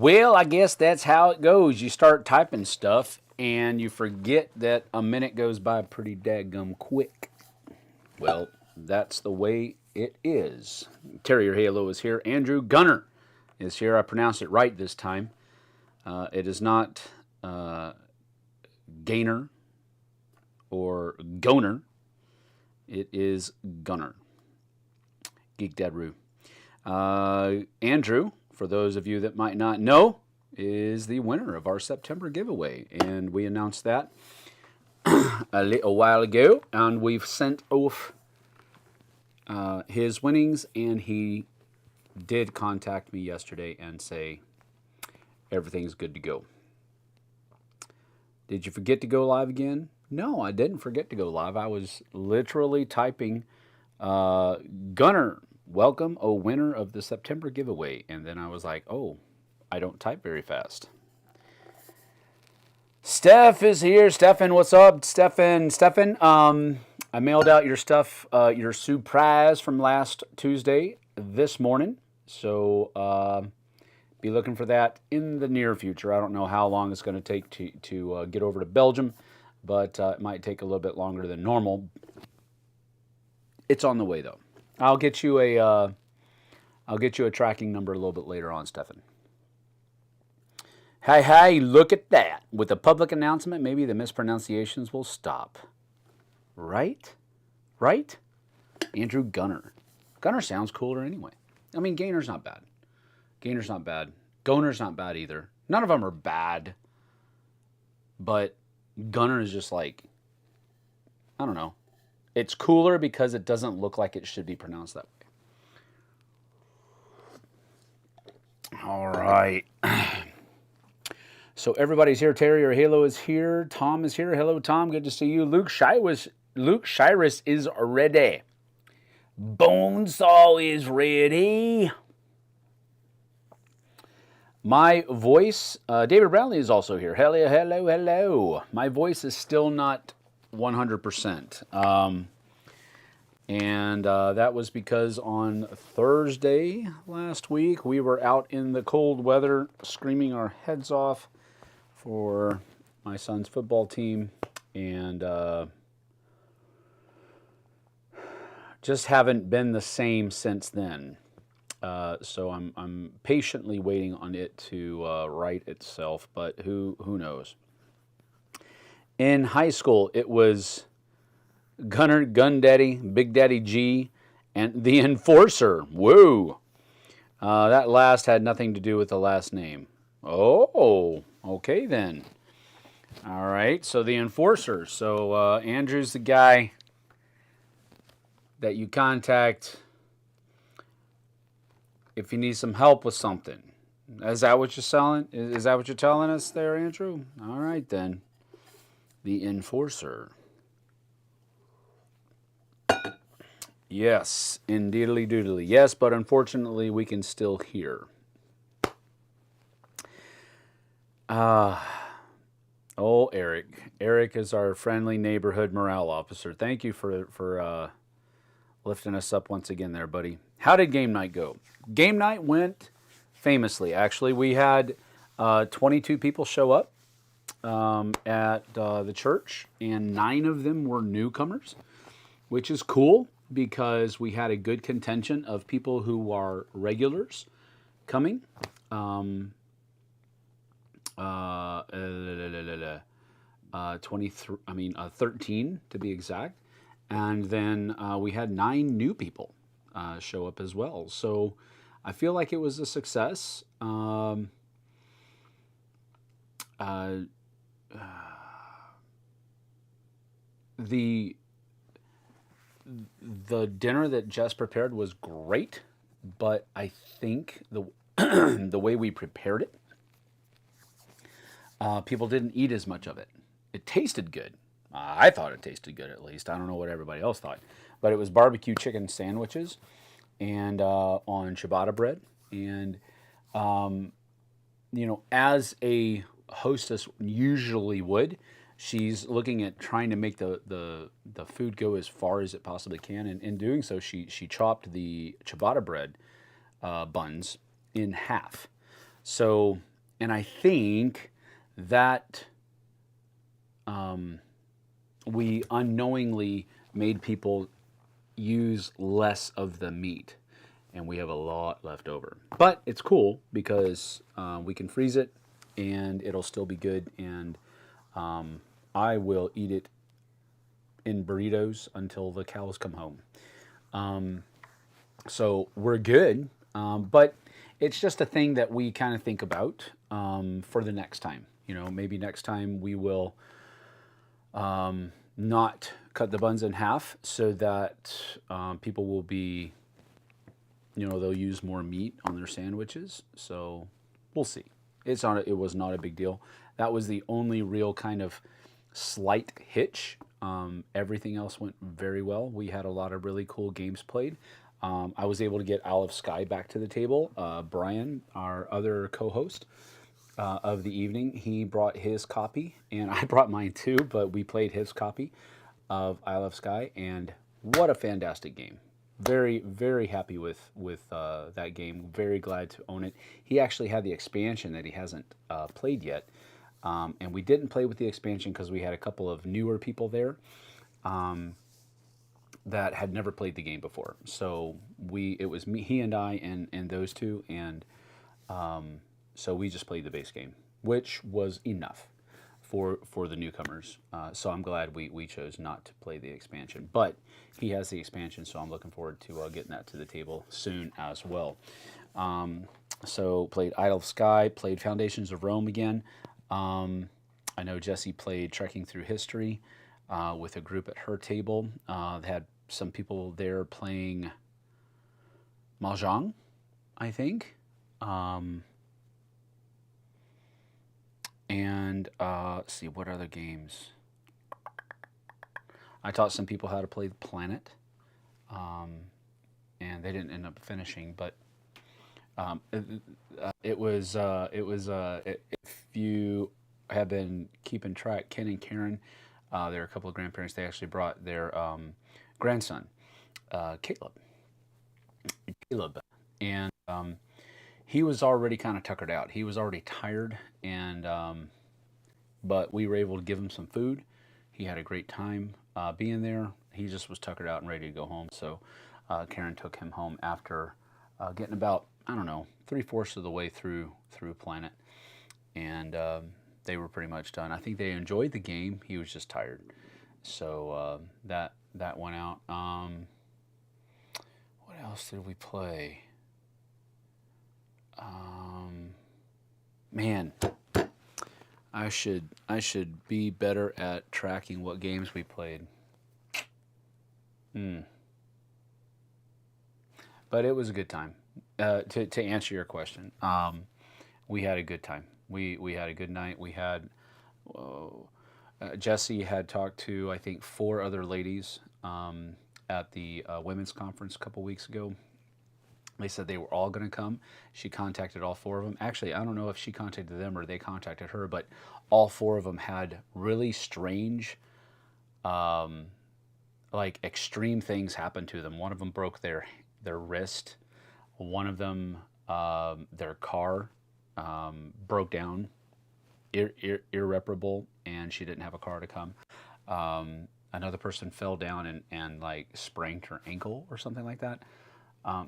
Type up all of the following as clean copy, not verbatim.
Well, I guess that's how it goes. You start typing stuff and you forget that a minute goes by pretty daggum quick. Well, that's the way it is. Terrier Halo is here. Andrew Gunner is here. I pronounced it right this time. It is not Gainer or Goner. It is Gunner. Geek Dad Roo. Andrew, for those of you that might not know, is the winner of our September giveaway. And we announced that a little while ago. And we've sent off his winnings. And he did contact me yesterday and say everything's good to go. Did you forget to go live again? No, I didn't forget to go live. I was literally typing Gunner, welcome, a winner of the September giveaway. And then I was like, oh, I don't type very fast. Steph is here. Stefan, what's up? Stefan, I mailed out your stuff, your surprise from last Tuesday this morning. So be looking for that in the near future. I don't know how long it's going to take to get over to Belgium, but it might take a little bit longer than normal. It's on the way though. I'll get you a tracking number a little bit later on, Stefan. Hey, look at that. With a public announcement, maybe the mispronunciations will stop. Right? Andrew Gunner. Gunner sounds cooler anyway. I mean, Gainer's not bad. Goner's not bad either. None of them are bad. But Gunner is just like, I don't know. It's cooler because it doesn't look like it should be pronounced that way. All right. So everybody's here. Terrier Halo is here. Tom is here. Hello, Tom. Good to see you. Luke Shirus is ready. Bonesaw is ready. My voice, David Brownlee is also here. Hello. My voice is still not 100%. And that was because on Thursday last week, we were out in the cold weather screaming our heads off for my son's football team. And just haven't been the same since then. So I'm patiently waiting on it to right itself, but who knows? In high school, it was Gunner, Gun Daddy, Big Daddy G, and the Enforcer. Whoa! That last had nothing to do with the last name. Oh, okay then. All right, so the Enforcer. So Andrew's the guy that you contact if you need some help with something. Is that what you're selling? Is that what you're telling us there, Andrew? All right, then. The Enforcer. Yes, indeedly doodly. Yes, but unfortunately, we can still hear. Oh, Eric. Eric is our friendly neighborhood morale officer. Thank you for lifting us up once again there, buddy. How did game night go? Game night went famously, actually. We had 22 people show up at the church, and 9 of them were newcomers, which is cool because we had a good contingent of people who are regulars coming. 13 to be exact. And then we had 9 new people show up as well. So I feel like it was a success. The dinner that Jess prepared was great, but I think the the way we prepared it, people didn't eat as much of it. It tasted good. I thought it tasted good, at least. I don't know what everybody else thought. But it was barbecue chicken sandwiches and on ciabatta bread. And, as a hostess usually would, she's looking at trying to make the food go as far as it possibly can. And in doing so, she chopped the ciabatta bread buns in half. So And I think that we unknowingly made people use less of the meat, and we have a lot left over. But it's cool because we can freeze it, and it'll still be good. And I will eat it in burritos until the cows come home. So we're good, but it's just a thing that we kind of think about for the next time. You know, maybe next time we will not cut the buns in half so that people will be, you know, they'll use more meat on their sandwiches. So we'll see. It was not a big deal. That was the only real kind of slight hitch. Everything else went very well. We had a lot of really cool games played. I was able to get Isle of Skye back to the table. Brian, our other co-host of the evening, he brought his copy, and I brought mine too, but we played his copy of Isle of Skye, and what a fantastic game. Very, very happy with that game. Very glad to own it. He actually had the expansion that he hasn't played yet, and we didn't play with the expansion because we had a couple of newer people there that had never played the game before. So it was me, he and I, and those two, and so we just played the base game, which was enough for the newcomers. So I'm glad we chose not to play the expansion. But he has the expansion, so I'm looking forward to getting that to the table soon as well. So played Isle of Skye, played Foundations of Rome again. I know Jessie played Trekking Through History with a group at her table. They had some people there playing Mahjong, I think. And let's see, what other games? I taught some people how to play the Planet, and they didn't end up finishing. But it was if you have been keeping track, Ken and Karen, there are a couple of grandparents. They actually brought their grandson, Caleb, and he was already kind of tuckered out. He was already tired, and but we were able to give him some food. He had a great time being there. He just was tuckered out and ready to go home. So Karen took him home after getting about, I don't know, 3/4 of the way through Planet, and they were pretty much done. I think they enjoyed the game. He was just tired. So that went out. What else did we play? Man, I should be better at tracking what games we played. But it was a good time. To answer your question, we had a good time. We had a good night. We had Jessie had talked to, I think, 4 other ladies at the women's conference a couple weeks ago. They said they were all going to come. She contacted all 4 of them. Actually, I don't know if she contacted them or they contacted her, but all 4 of them had really strange, like extreme things happen to them. One of them broke their wrist. One of them, their car broke down, irreparable, and she didn't have a car to come. Another person fell down and like sprained her ankle or something like that.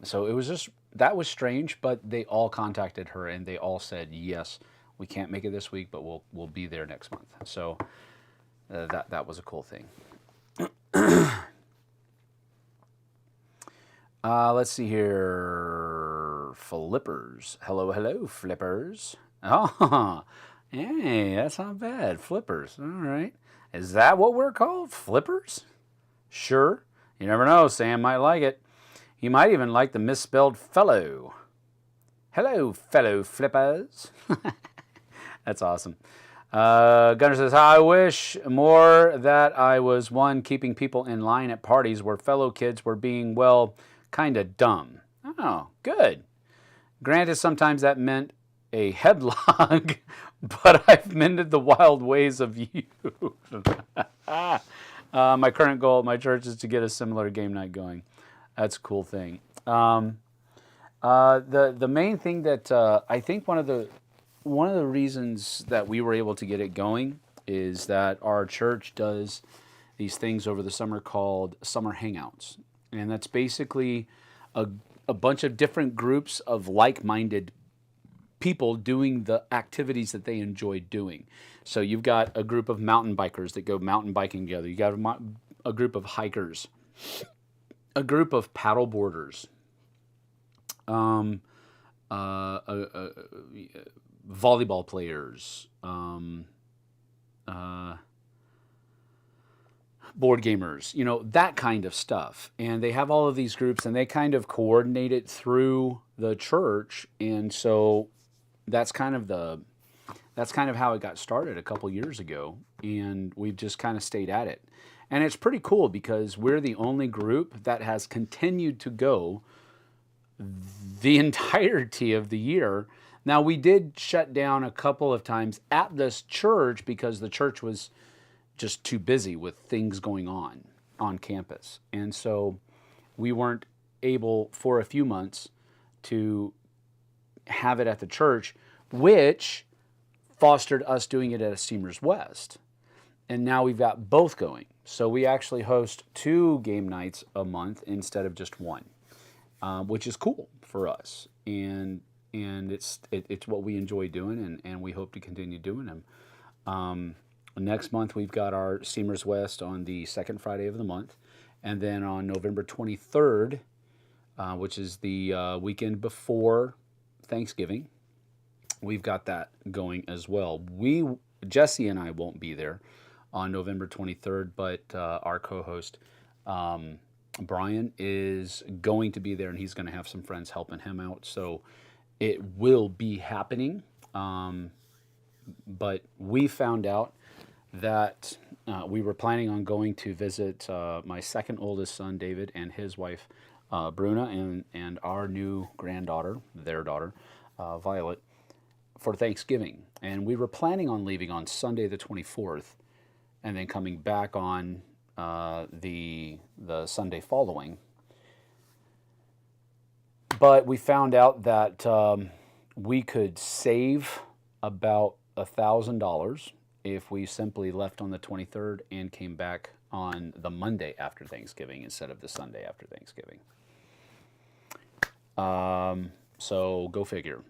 So it was just, that was strange, but they all contacted her and they all said, yes, we can't make it this week, but we'll be there next month. So that was a cool thing. Let's see here. Flippers. Hello, Flippers. Oh, hey, that's not bad. Flippers. All right. Is that what we're called? Flippers? Sure. You never know. Sam might like it. He might even like the misspelled fellow. Hello, fellow flippers. That's awesome. Gunnar says, I wish more that I was one keeping people in line at parties where fellow kids were being, well, kind of dumb. Oh, good. Granted, sometimes that meant a headlock, but I've mended the wild ways of you. My current goal at my church is to get a similar game night going. That's a cool thing. The main thing that I think one of the one of the reasons that we were able to get it going is that our church does these things over the summer called summer hangouts. And that's basically a bunch of different groups of like-minded people doing the activities that they enjoy doing. So you've got a group of mountain bikers that go mountain biking together. You got a group of hikers, a group of paddle boarders, volleyball players, board gamers, you know, that kind of stuff. And they have all of these groups and they kind of coordinate it through the church. And so that's kind of how it got started a couple years ago. And we've just kind of stayed at it. And it's pretty cool because we're the only group that has continued to go the entirety of the year. Now, we did shut down a couple of times at this church because the church was just too busy with things going on campus. And so we weren't able for a few months to have it at the church, which fostered us doing it at a Steamers West. And now we've got both going. So we actually host 2 game nights a month instead of just one, which is cool for us. And it's what we enjoy doing, and we hope to continue doing them. Next month, we've got our Steamers West on the second Friday of the month. And then on November 23rd, which is the weekend before Thanksgiving, we've got that going as well. Jesse and I won't be there on November 23rd, but our co-host, Brian, is going to be there, and he's going to have some friends helping him out. So it will be happening. But we found out that we were planning on going to visit my second oldest son, David, and his wife, Bruna, and our new granddaughter, their daughter, Violet, for Thanksgiving. And we were planning on leaving on Sunday the 24th and then coming back on the Sunday following. But we found out that we could save about $1,000 if we simply left on the 23rd and came back on the Monday after Thanksgiving instead of the Sunday after Thanksgiving. So go figure.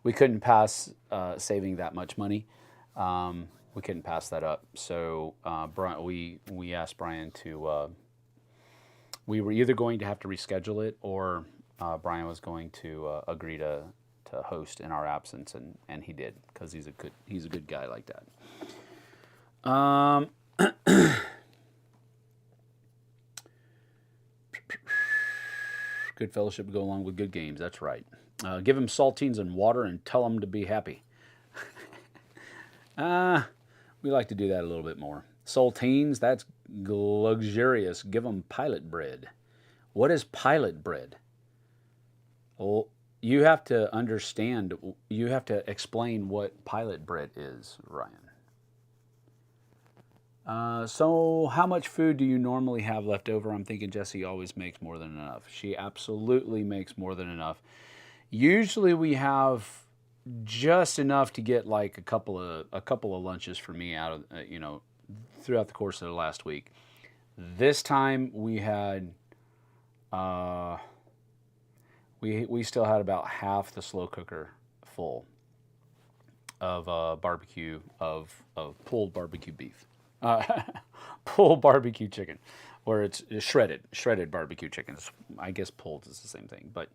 We couldn't pass saving that much money. We couldn't pass that up. So we asked Brian to. We were either going to have to reschedule it, or Brian was going to agree to host in our absence, and he did, because he's a good guy like that. Good fellowship will go along with good games. That's right. Give them saltines and water and tell them to be happy. We like to do that a little bit more. Saltines, that's luxurious. Give them pilot bread. What is pilot bread? Well, you have to understand, you have to explain what pilot bread is, Ryan. So how much food do you normally have left over? I'm thinking Jessie always makes more than enough. She absolutely makes more than enough. Usually we have just enough to get like a couple of lunches for me out of throughout the course of the last week. This time we had we still had about half the slow cooker full of barbecue of pulled barbecue beef, pulled barbecue chicken, or it's shredded barbecue chicken. I guess pulled is the same thing, but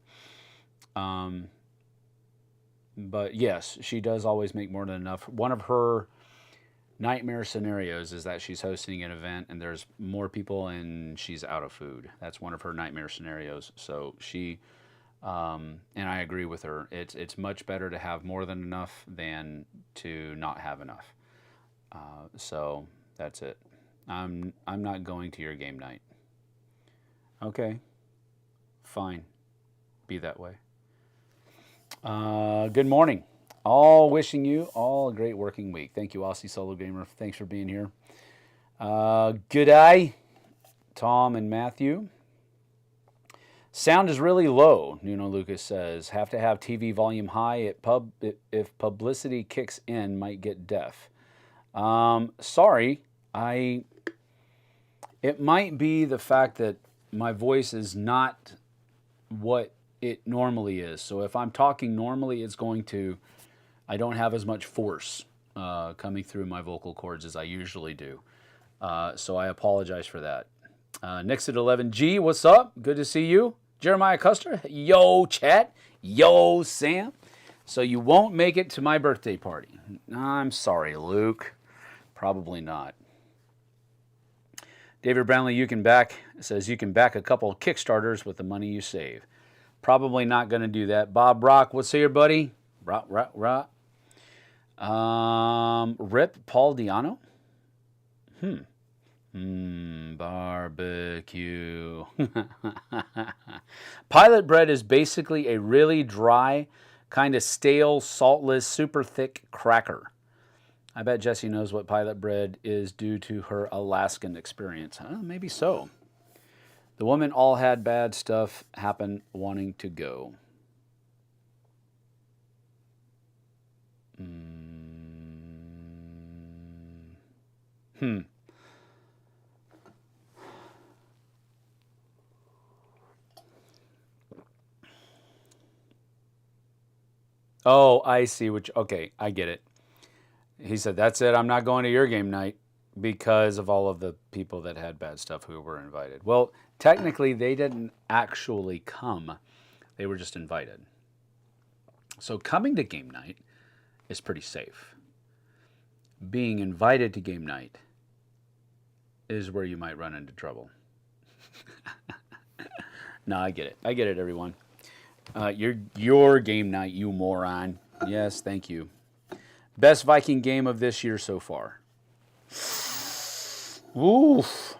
yes, she does always make more than enough. One of her nightmare scenarios is that she's hosting an event and there's more people and she's out of food. That's one of her nightmare scenarios. So she, and I agree with her. It's much better to have more than enough than to not have enough. So that's it. I'm not going to your game night. Okay, fine. Be that way. Good morning. All wishing you all a great working week. Thank you, Aussie Solo Gamer. Thanks for being here. Good day, Tom and Matthew. Sound is really low, Nuno Lucas says. Have to have TV volume high. If publicity kicks in, might get deaf. Sorry, it might be the fact that my voice is not what it normally is. So if I'm talking normally, I don't have as much force coming through my vocal cords as I usually do. So I apologize for that. Next at 11G, what's up? Good to see you. Jeremiah Custer, yo, chat. Yo, Sam. So you won't make it to my birthday party. I'm sorry, Luke. Probably not. David Brownlee, says you can back a couple Kickstarters with the money you save. Probably not going to do that. Bob Rock, what's here, buddy? Rock. Rip Paul Diano. Barbecue. Pilot bread is basically a really dry, kind of stale, saltless, super thick cracker. I bet Jessie knows what pilot bread is due to her Alaskan experience. Maybe so. The women all had bad stuff happen wanting to go. Oh, I see. Okay, I get it. He said, that's it. I'm not going to your game night because of all of the people that had bad stuff who were invited. Well, technically, they didn't actually come. They were just invited. So coming to game night is pretty safe. Being invited to game night is where you might run into trouble. No, I get it. I get it, everyone. Your game night, you moron. Yes, thank you. Best Viking game of this year so far. Oof.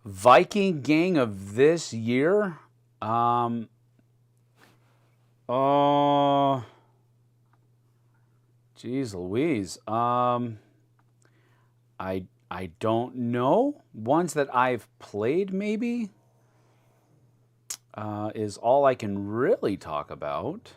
Viking game of this year. Geez Louise. I don't know. Ones that I've played, maybe, is all I can really talk about.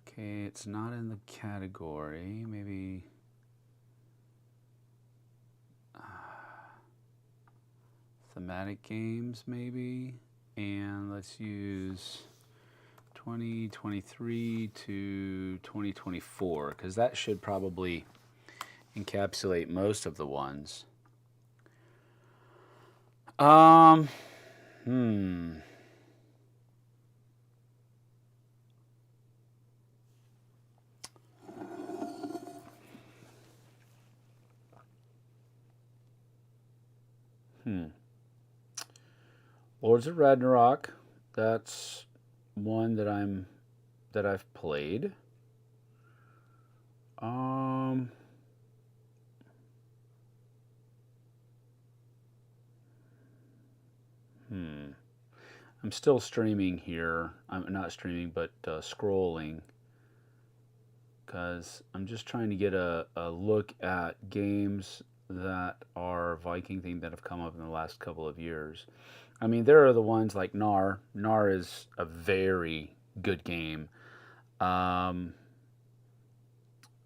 Okay, it's not in the category. Maybe thematic games, maybe. And let's use 2023 to 2024, because that should probably encapsulate most of the ones. Lords of Ragnarok, that's one that I've played. I'm still streaming here. I'm not streaming, but scrolling, because I'm just trying to get a look at games that are Viking themed that have come up in the last couple of years. I mean, there are the ones like Gnar. Gnar is a very good game. Viking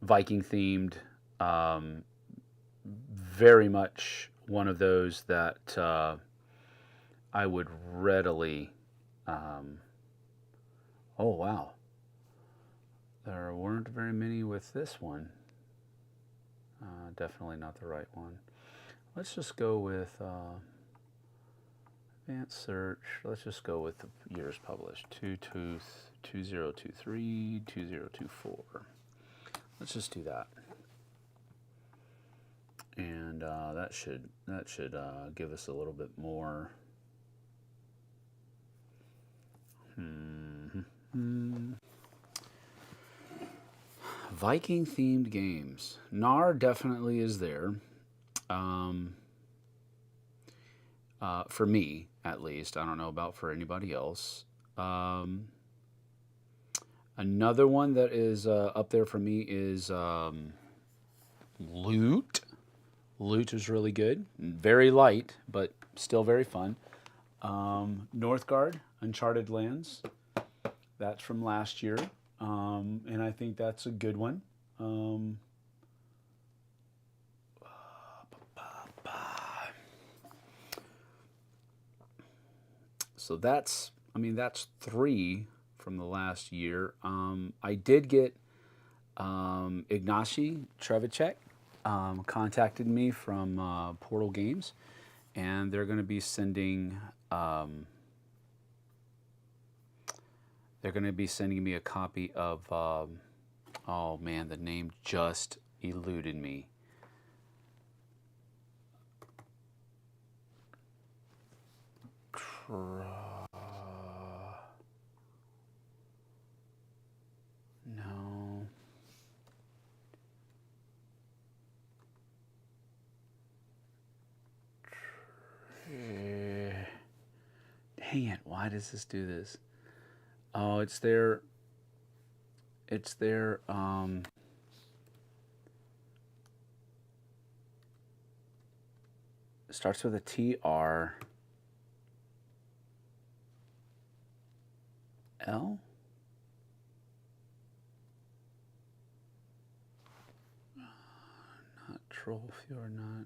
themed. Very much one of those that I would readily. Oh, wow. There weren't very many with this one. Definitely not the right one. Let's just go with advanced search. Let's just go with the years published. 2023, 2024. Let's just do that. And that should give us a little bit more. Viking themed games. Gnar definitely is there. For me, at least. I don't know about for anybody else. Another one that is up there for me is Loot. Loot is really good. Very light, but still very fun. Northgard, Uncharted Lands. That's from last year. And I think that's a good one. So that's 3 from the last year. I did get Ignacy Trevicek contacted me from Portal Games, and they're going to be sending me a copy of oh man, the name just eluded me. No. Dang it, why does this do this? Oh, it's their it starts with a TR. L? Not Trollfjord, not.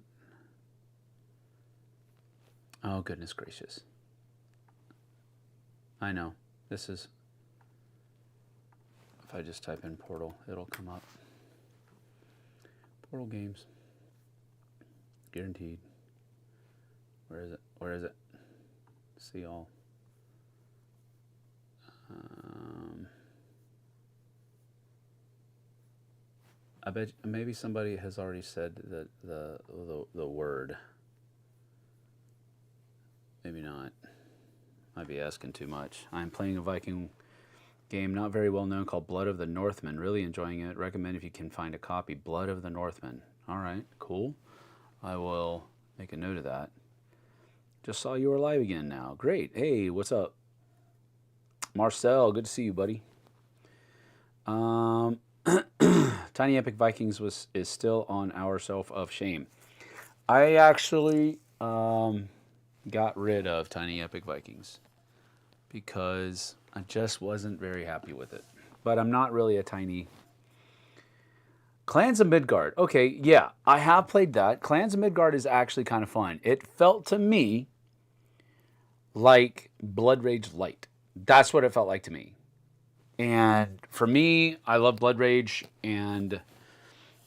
Oh, goodness gracious. I know. This is. If I just type in Portal, it'll come up. Portal Games. Guaranteed. Where is it? Where is it? See all. I bet maybe somebody has already said that the word. Maybe not. Might be asking too much. I'm playing a Viking game not very well known called Blood of the Northmen. Really enjoying it. Recommend if you can find a copy. Blood of the Northmen. All right, cool. I will make a note of that. Just saw you were live again now. Great. Hey, what's up? Marcel, good to see you, buddy. Tiny Epic Vikings is still on our Self of Shame. I actually got rid of Tiny Epic Vikings because I just wasn't very happy with it. But I'm not really a tiny... Clans of Midgard. Okay, yeah, I have played that. Clans of Midgard is actually kind of fun. It felt to me like Blood Rage Light. That's what it felt like to me. And for me, I love Blood Rage, and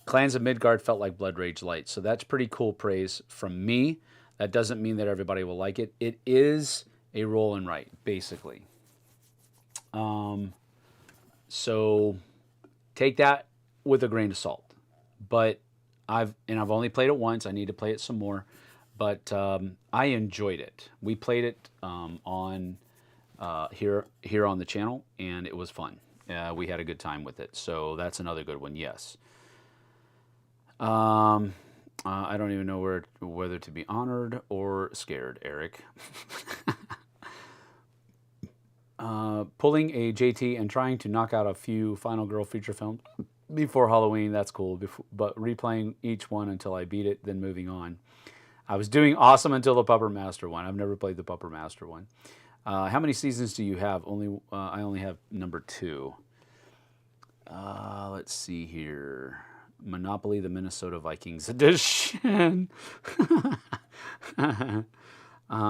Clans of Midgard felt like Blood Rage Light. So that's pretty cool praise from me. That doesn't mean that everybody will like it. It is a roll and write, basically. So take that with a grain of salt. But I've only played it once. I need to play it some more. But I enjoyed it. We played it on here on the channel, and it was fun. We had a good time with it. So that's another good one. Yes. I don't even know whether to be honored or scared, Eric. Pulling a JT and trying to knock out a few Final Girl feature films before Halloween, that's cool. But replaying each one until I beat it, then moving on. I was doing awesome until the Pupper Master one. I've never played the Pupper Master one. How many seasons do you have? I only have number 2. Let's see here. Monopoly, the Minnesota Vikings edition. On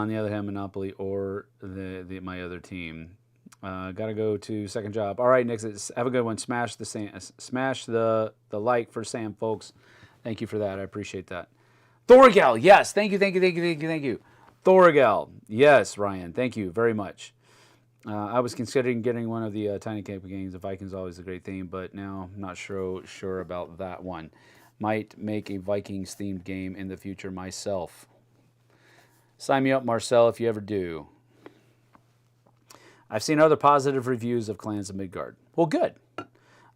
the other hand, Monopoly or my other team. Gotta go to second job. All right, Nick, have a good one. Smash the like for Sam, folks. Thank you for that. I appreciate that. Thorgal, yes. Thank you. Thorgal, yes, Ryan. Thank you very much. I was considering getting one of the Tiny Cape games. The Vikings always a great theme, but now I'm not sure about that one. Might make a Vikings themed game in the future myself. Sign me up, Marcel, if you ever do. I've seen other positive reviews of Clans of Midgard. Well, good.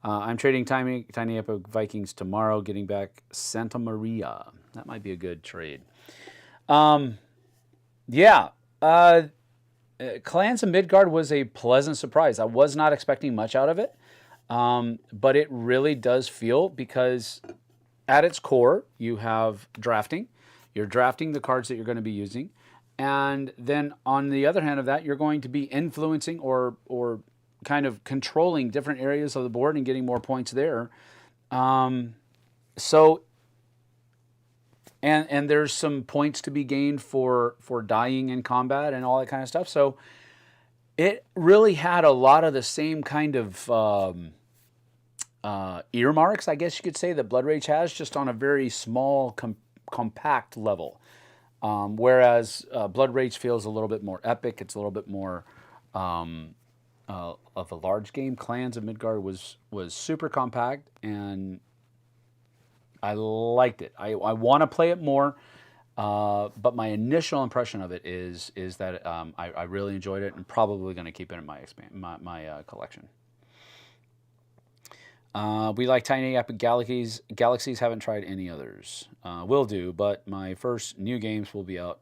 I'm trading Tiny Epic Vikings tomorrow, getting back Santa Maria. That might be a good trade. Yeah. Clans of Midgard was a pleasant surprise. I was not expecting much out of it. But it really does feel, because at its core, you have drafting. You're drafting the cards that you're going to be using. And then on the other hand of that, you're going to be influencing or kind of controlling different areas of the board and getting more points there. So and there's some points to be gained for dying in combat and all that kind of stuff. So it really had a lot of the same kind of earmarks, I guess you could say, that Blood Rage has, just on a very small, compact level. Whereas Blood Rage feels a little bit more epic. It's a little bit more of a large game. Clans of Midgard was super compact, and I liked it. I want to play it more, but my initial impression of it is that I really enjoyed it, and probably going to keep it in my collection. We like Tiny Epic Galaxies. Galaxies, haven't tried any others. Will do, but my first new games will be out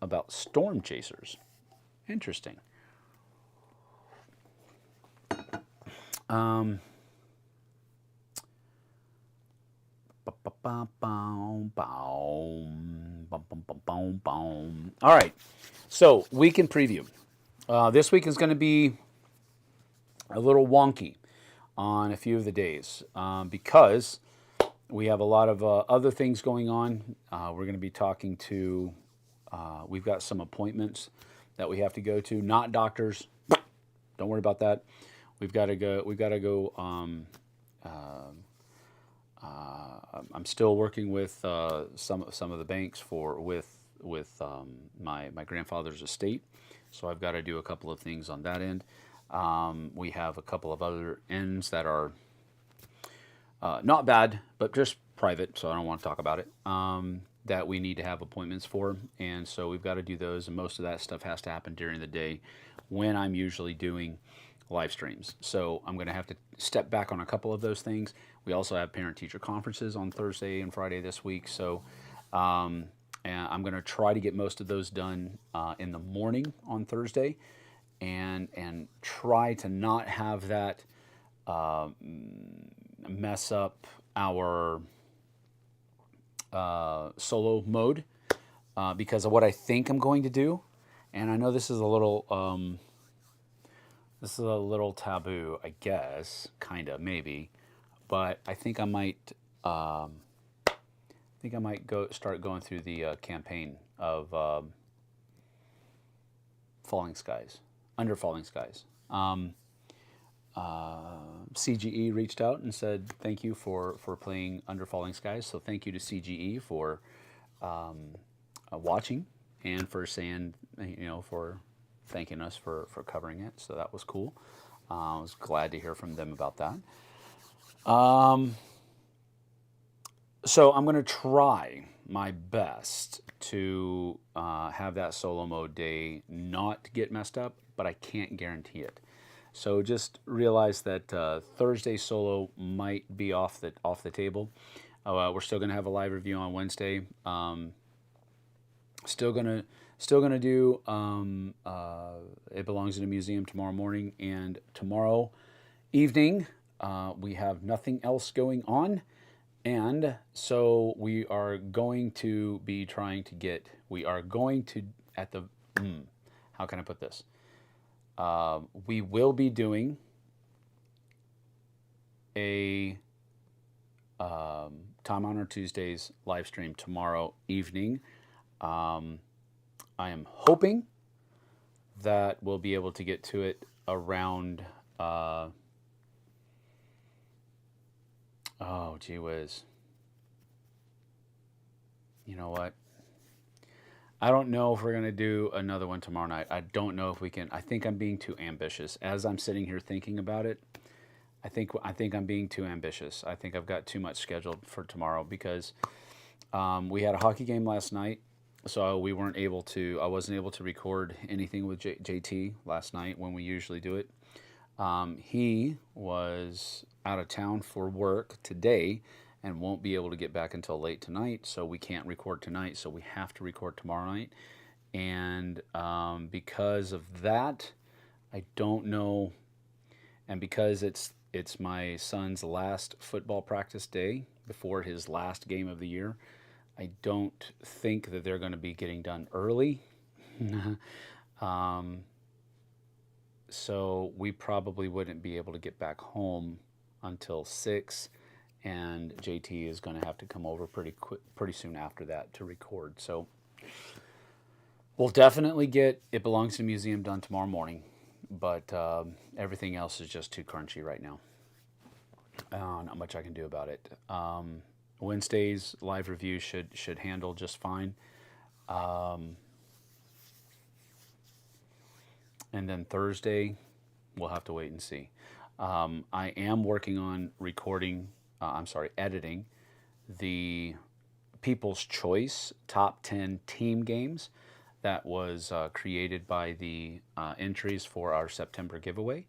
about Storm Chasers. Interesting. All right, so weekend preview. This week is going to be a little wonky on a few of the days because we have a lot of other things going on. We're going to be talking to, we've got some appointments that we have to go to, not doctors. Don't worry about that. We've got to go. I'm still working with some of the banks with my grandfather's estate, so I've got to do a couple of things on that end. We have a couple of other ends that are not bad, but just private, so I don't want to talk about it, that we need to have appointments for, and so we've got to do those, and most of that stuff has to happen during the day when I'm usually doing live streams. So I'm going to have to step back on a couple of those things. We also have parent-teacher conferences on Thursday and Friday this week, so and I'm going to try to get most of those done in the morning on Thursday, and try to not have that mess up our solo mode because of what I think I'm going to do. And I know this is a little taboo, I guess, kind of, maybe, but I think I might start going through the campaign of Falling Skies, Under Falling Skies. CGE reached out and said thank you for playing Under Falling Skies. So thank you to CGE for watching and for saying, for thanking us for covering it. So that was cool. I was glad to hear from them about that. So I'm going to try my best to have that solo mode day not get messed up, but I can't guarantee it. So just realize that Thursday solo might be off the table. We're still going to have a live review on Wednesday. Still gonna do It Belongs in a Museum tomorrow morning, and tomorrow evening we have nothing else going on, and so we are going to be trying to get. We are going to how can I put this? We will be doing a Time Honor Tuesdays live stream tomorrow evening. I am hoping that we'll be able to get to it around, oh, gee whiz. You know what? I don't know if we're going to do another one tomorrow night. I don't know if we can. I think I'm being too ambitious. As I'm sitting here thinking about it, I think I'm being too ambitious. I think I've got too much scheduled for tomorrow because we had a hockey game last night. So I wasn't able to record anything with JT last night when we usually do it. He was out of town for work today and won't be able to get back until late tonight, so we can't record tonight, so we have to record tomorrow night. And because of that, I don't know, and because it's it's my son's last football practice day before his last game of the year. I don't think that they're going to be getting done early. um, so we probably wouldn't be able to get back home until 6, and JT is going to have to come over pretty soon after that to record. So we'll definitely get It Belongs to the Museum done tomorrow morning, but everything else is just too crunchy right now. Not much I can do about it. Wednesday's live review should handle just fine. And then Thursday, we'll have to wait and see. I am working on editing the People's Choice Top 10 Team Games that was created by the entries for our September giveaway.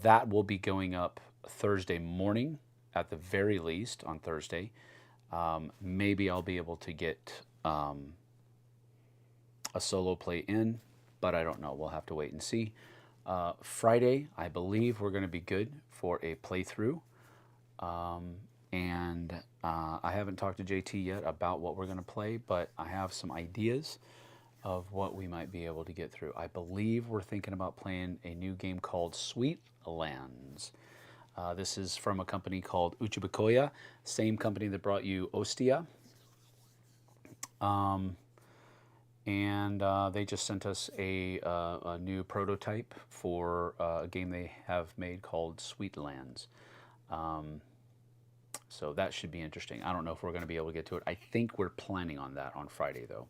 That will be going up Thursday morning, at the very least, on Thursday. Maybe I'll be able to get a solo play in, but I don't know. We'll have to wait and see. Friday, I believe we're going to be good for a playthrough. And I haven't talked to JT yet about what we're going to play, but I have some ideas of what we might be able to get through. I believe we're thinking about playing a new game called Sweetlands. This is from a company called Uchibakoya, same company that brought you Ostia. And they just sent us a new prototype for a game they have made called Sweetlands. So that should be interesting. I don't know if we're going to be able to get to it. I think we're planning on that on Friday, though.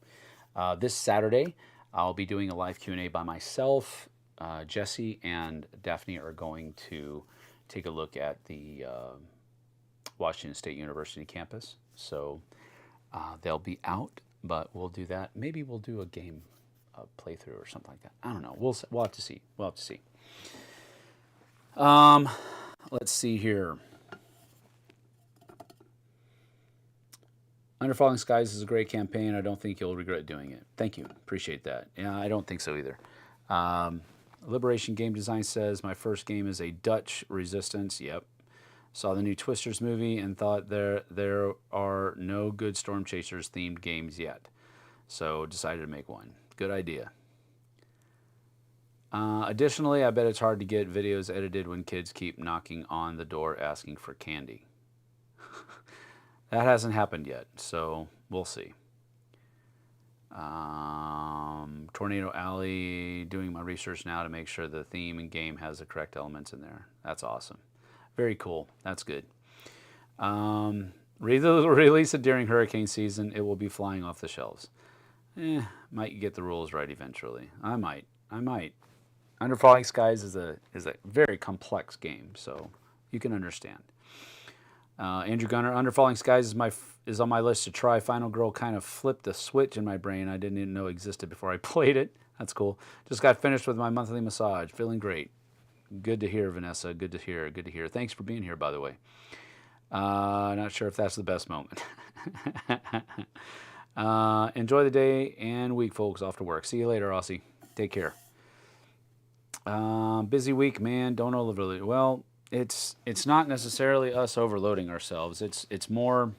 This Saturday, I'll be doing a live Q&A by myself. Jesse and Daphne are going to take a look at the Washington State University campus. So they'll be out, but we'll do that. Maybe we'll do a game playthrough or something like that. I don't know. We'll have to see. We'll have to see. Let's see here. Under Falling Skies is a great campaign. I don't think you'll regret doing it. Thank you. Appreciate that. Yeah, I don't think so either. Liberation Game Design says, my first game is a Dutch Resistance. Yep. Saw the new Twisters movie and thought there are no good Storm Chasers themed games yet. So decided to make one. Good idea. Additionally, I bet it's hard to get videos edited when kids keep knocking on the door asking for candy. That hasn't happened yet, so we'll see. Tornado Alley, doing my research now to make sure the theme and game has the correct elements in there. That's awesome. Very cool. That's good. Release it during hurricane season. It will be flying off the shelves. Might get the rules right eventually. I might. Under Falling Skies is a very complex game, so you can understand. Andrew Gunner, Under Falling Skies is on my list to try. Final Girl kind of flipped the switch in my brain I didn't even know existed before I played it. That's cool. Just got finished with my monthly massage. Feeling great. Good to hear, Vanessa. Good to hear. Good to hear. Thanks for being here, by the way. Not sure if that's the best moment. Enjoy the day and week, folks. Off to work. See you later, Aussie. Take care. Busy week, man. Don't overload. Well, it's not necessarily us overloading ourselves. It's more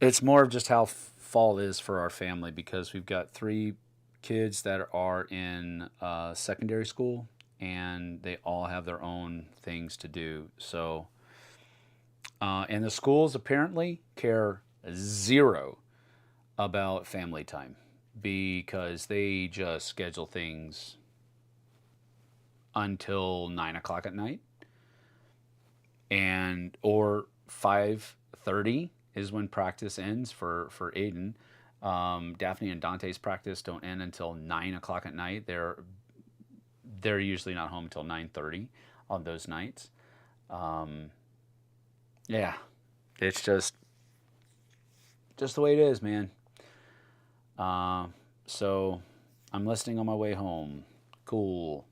of just how fall is for our family, because we've got 3 kids that are in secondary school, and they all have their own things to do. So, and the schools apparently care zero about family time, because they just schedule things until 9 o'clock at night, or 5:30 is when practice ends for Aiden. Daphne and Dante's practice don't end until 9 o'clock at night. They're usually not home until 9:30 on those nights. Yeah, it's just the way it is, man. So I'm listening on my way home. Cool.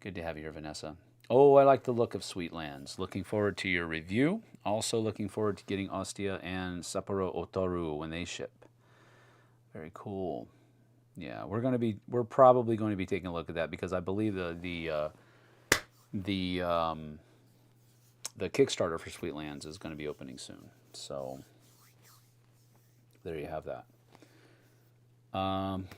Good to have you here, Vanessa. Oh, I like the look of Sweetlands. Looking forward to your review. Also looking forward to getting Ostia and Sapporo Otoru when they ship. Very cool. Yeah, we're probably going to be taking a look at that, because I believe the the Kickstarter for Sweetlands is going to be opening soon. So there you have that. Um,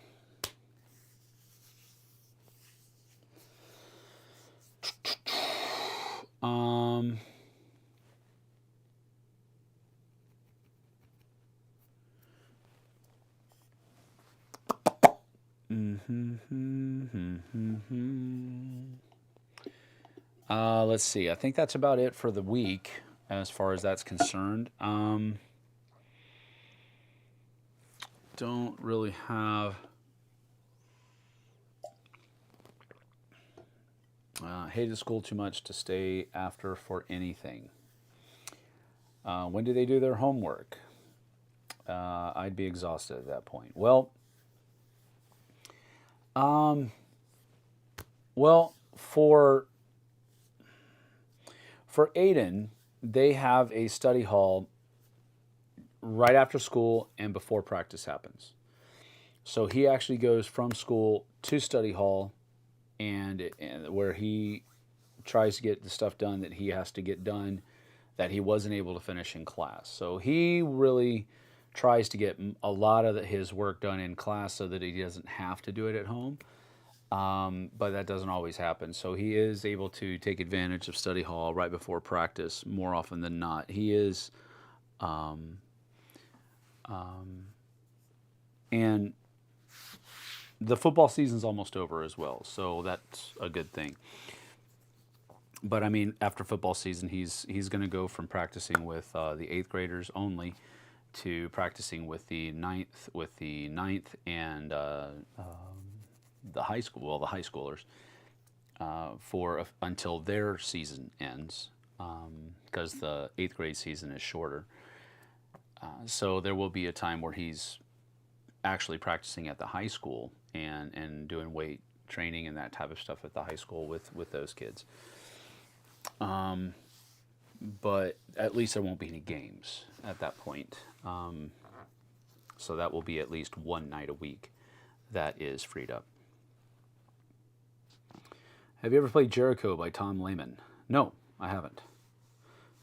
um, let's see. I think that's about it for the week as far as that's concerned. Don't really have. Hated school too much to stay after for anything. When do they do their homework? I'd be exhausted at that point. Well, for Aiden, they have a study hall right after school and before practice happens. So he actually goes from school to study hall, and where he tries to get the stuff done that he has to get done that he wasn't able to finish in class. So he really tries to get a lot of his work done in class so that he doesn't have to do it at home. But that doesn't always happen. So he is able to take advantage of study hall right before practice more often than not. He is, and the football season's almost over as well, so that's a good thing. But I mean, after football season, he's going to go from practicing with the eighth graders only to practicing with the ninth and the high schoolers until their season ends, because the eighth grade season is shorter. So there will be a time where he's actually practicing at the high school and doing weight training and that type of stuff at the high school with those kids. But at least there won't be any games at that point. So that will be at least one night a week that is freed up. Have you ever played Jericho by Tom Lehman? No, I haven't.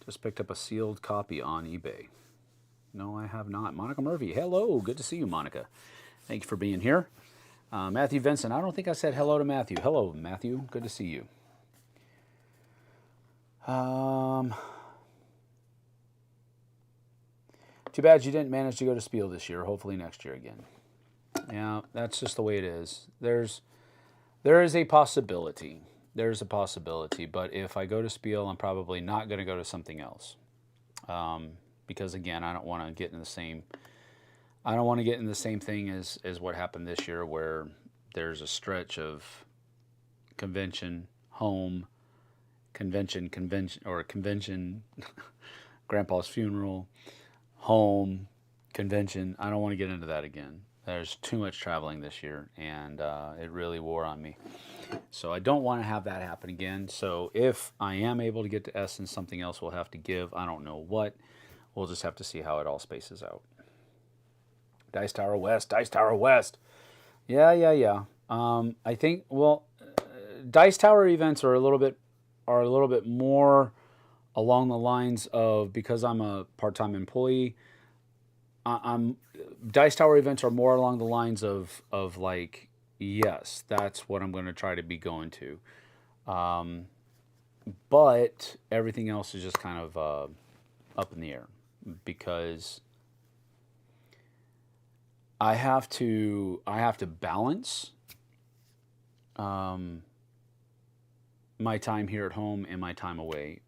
Just picked up a sealed copy on eBay. No, I have not. Monica Murphy, hello. Good to see you, Monica. Thank you for being here. Matthew Vincent, I don't think I said hello to Matthew. Hello, Matthew. Good to see you. Too bad you didn't manage to go to Spiel this year. Hopefully next year again. Yeah, that's just the way it is. There is a possibility. There's a possibility. But if I go to Spiel, I'm probably not going to go to something else. Because again, I don't want to get in the same thing as what happened this year, where there's a stretch of convention, home, convention, grandpa's funeral, home, convention. I don't want to get into that again. There's too much traveling this year, and it really wore on me. So I don't want to have that happen again. So if I am able to get to Essen, something else will have to give. I don't know what. We'll just have to see how it all spaces out. Dice Tower West. Yeah. I think, Dice Tower events are a little bit more along the lines of, because I'm a part-time employee, Dice Tower events are more along the lines of like, yes, that's what I'm going to try to be going to. But everything else is just kind of up in the air, because I have to balance my time here at home and my time away.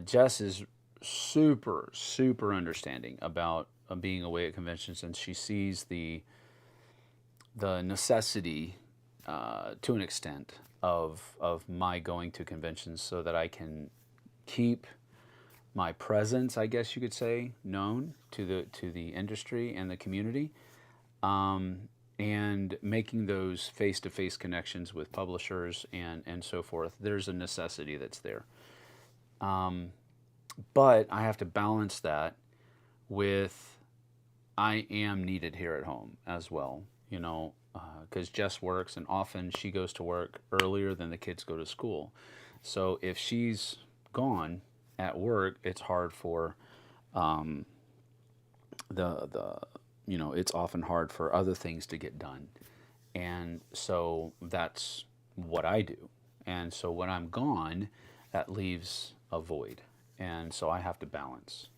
Jess is super understanding about being away at conventions, and she sees the necessity to an extent of my going to conventions so that I can keep my presence, I guess you could say, known to the industry and the community, and making those face-to-face connections with publishers and so forth. There's a necessity that's there. But I have to balance that with, I am needed here at home as well. You know, because Jess works, and often she goes to work earlier than the kids go to school. So if she's gone at work, it's hard for the it's often hard for other things to get done, and so that's what I do. And so when I'm gone, that leaves a void, and so I have to balance.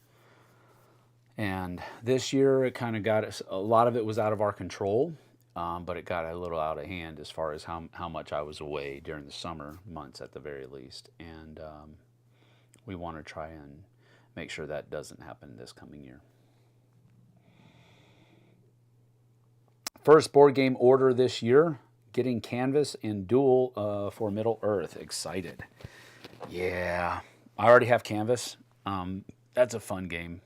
And this year, it kind of got a lot of it was out of our control, but it got a little out of hand as far as how much I was away during the summer months at the very least. And we want to try and make sure that doesn't happen this coming year. First board game order this year, getting Canvas and Duel for Middle Earth. Excited. Yeah, I already have Canvas. That's a fun game.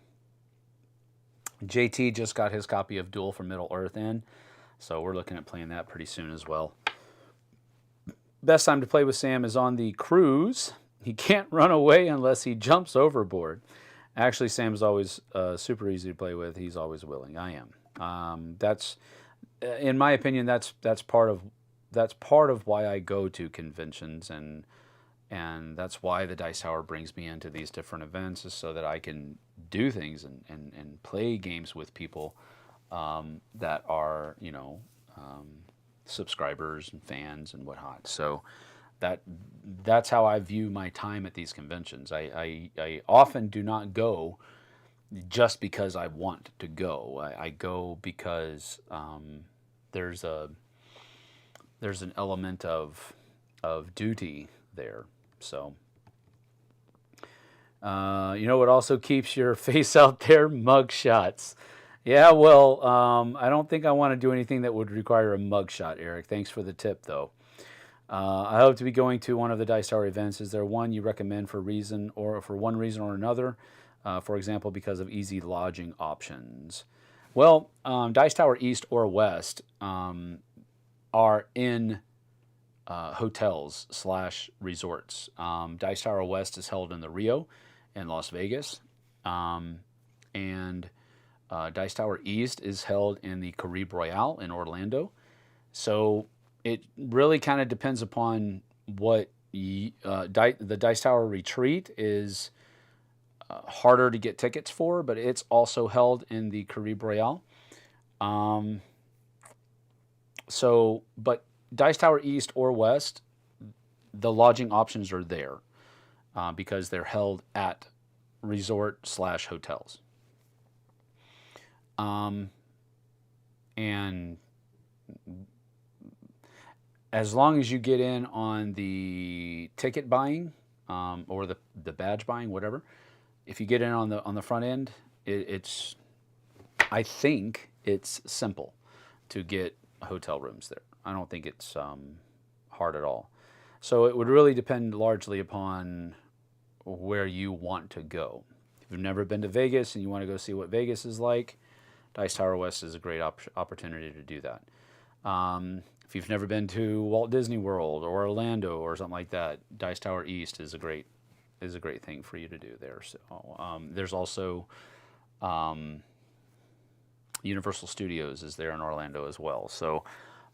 JT just got his copy of Duel for Middle Earth in, so we're looking at playing that pretty soon as well. Best time to play with Sam is on the cruise. He can't run away unless he jumps overboard. Actually, Sam's always super easy to play with. He's always willing. I am. That's, in my opinion, that's part of why I go to conventions, and that's why the Dice Tower brings me into these different events, is so that I can do things and play games with people that are, subscribers and fans and whatnot. So that's how I view my time at these conventions. I often do not go just because I want to go. I go because there's an element of duty there. So, what also keeps your face out there? Mug shots. Yeah, well, I don't think I want to do anything that would require a mug shot, Eric. Thanks for the tip, though. I hope to be going to one of the Dice Tower events. Is there one you recommend for one reason or another? For example, because of easy lodging options. Well, Dice Tower East or West are in hotels / resorts. Dice Tower West is held in the Rio in Las Vegas, and Dice Tower East is held in the Caribe Royale in Orlando. So it really kind of depends upon what the Dice Tower Retreat is harder to get tickets for, but it's also held in the Caribe Royale. But Dice Tower East or West, the lodging options are there because they're held at resort / hotels. And as long as you get in on the ticket buying or the badge buying, whatever, if you get in on the front end, I think it's simple to get hotel rooms there. I don't think it's hard at all. So it would really depend largely upon where you want to go. If you've never been to Vegas and you want to go see what Vegas is like, Dice Tower West is a great opportunity to do that. If you've never been to Walt Disney World or Orlando or something like that, Dice Tower East is a great thing for you to do there. So there's also Universal Studios is there in Orlando as well. So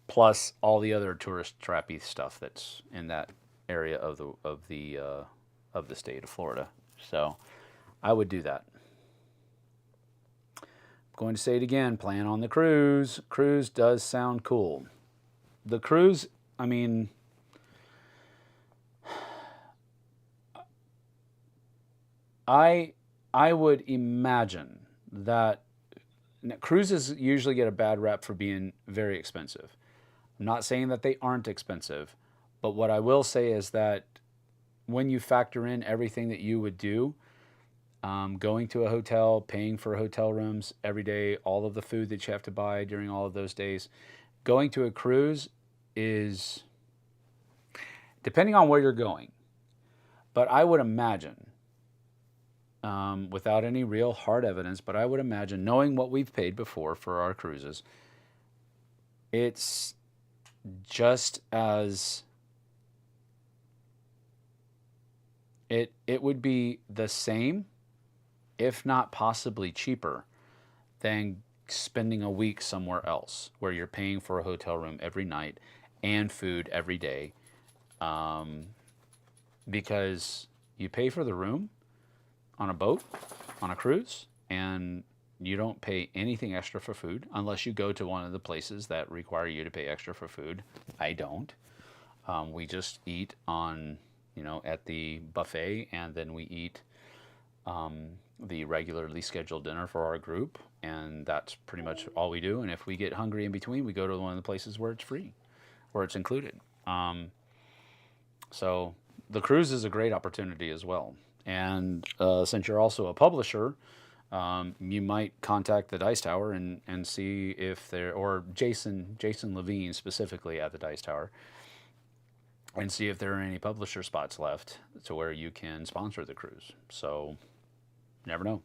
plus all the other tourist trappy stuff that's in that area of the state of Florida. So I would do that. I'm going to say it again, plan on the cruise. Cruise does sound cool. The cruise, I mean, I would imagine that cruises usually get a bad rap for being very expensive. I'm not saying that they aren't expensive, but what I will say is that when you factor in everything that you would do, going to a hotel, paying for hotel rooms every day, all of the food that you have to buy during all of those days, going to a cruise is, depending on where you're going, but I would imagine, without any real hard evidence, but I would imagine, knowing what we've paid before for our cruises, it's just as, it would be the same, if not possibly cheaper, than spending a week somewhere else where you're paying for a hotel room every night and food every day, because you pay for the room on a boat, on a cruise, and you don't pay anything extra for food unless you go to one of the places that require you to pay extra for food. I don't. We just eat on, at the buffet, and then we eat the regularly scheduled dinner for our group, and that's pretty much all we do. And if we get hungry in between, we go to one of the places where it's free, where it's included. So the cruise is a great opportunity as well. And since you're also a publisher, you might contact the Dice Tower and see if there, or Jason Levine specifically at the Dice Tower, and see if there are any publisher spots left to where you can sponsor the cruise. So, never know.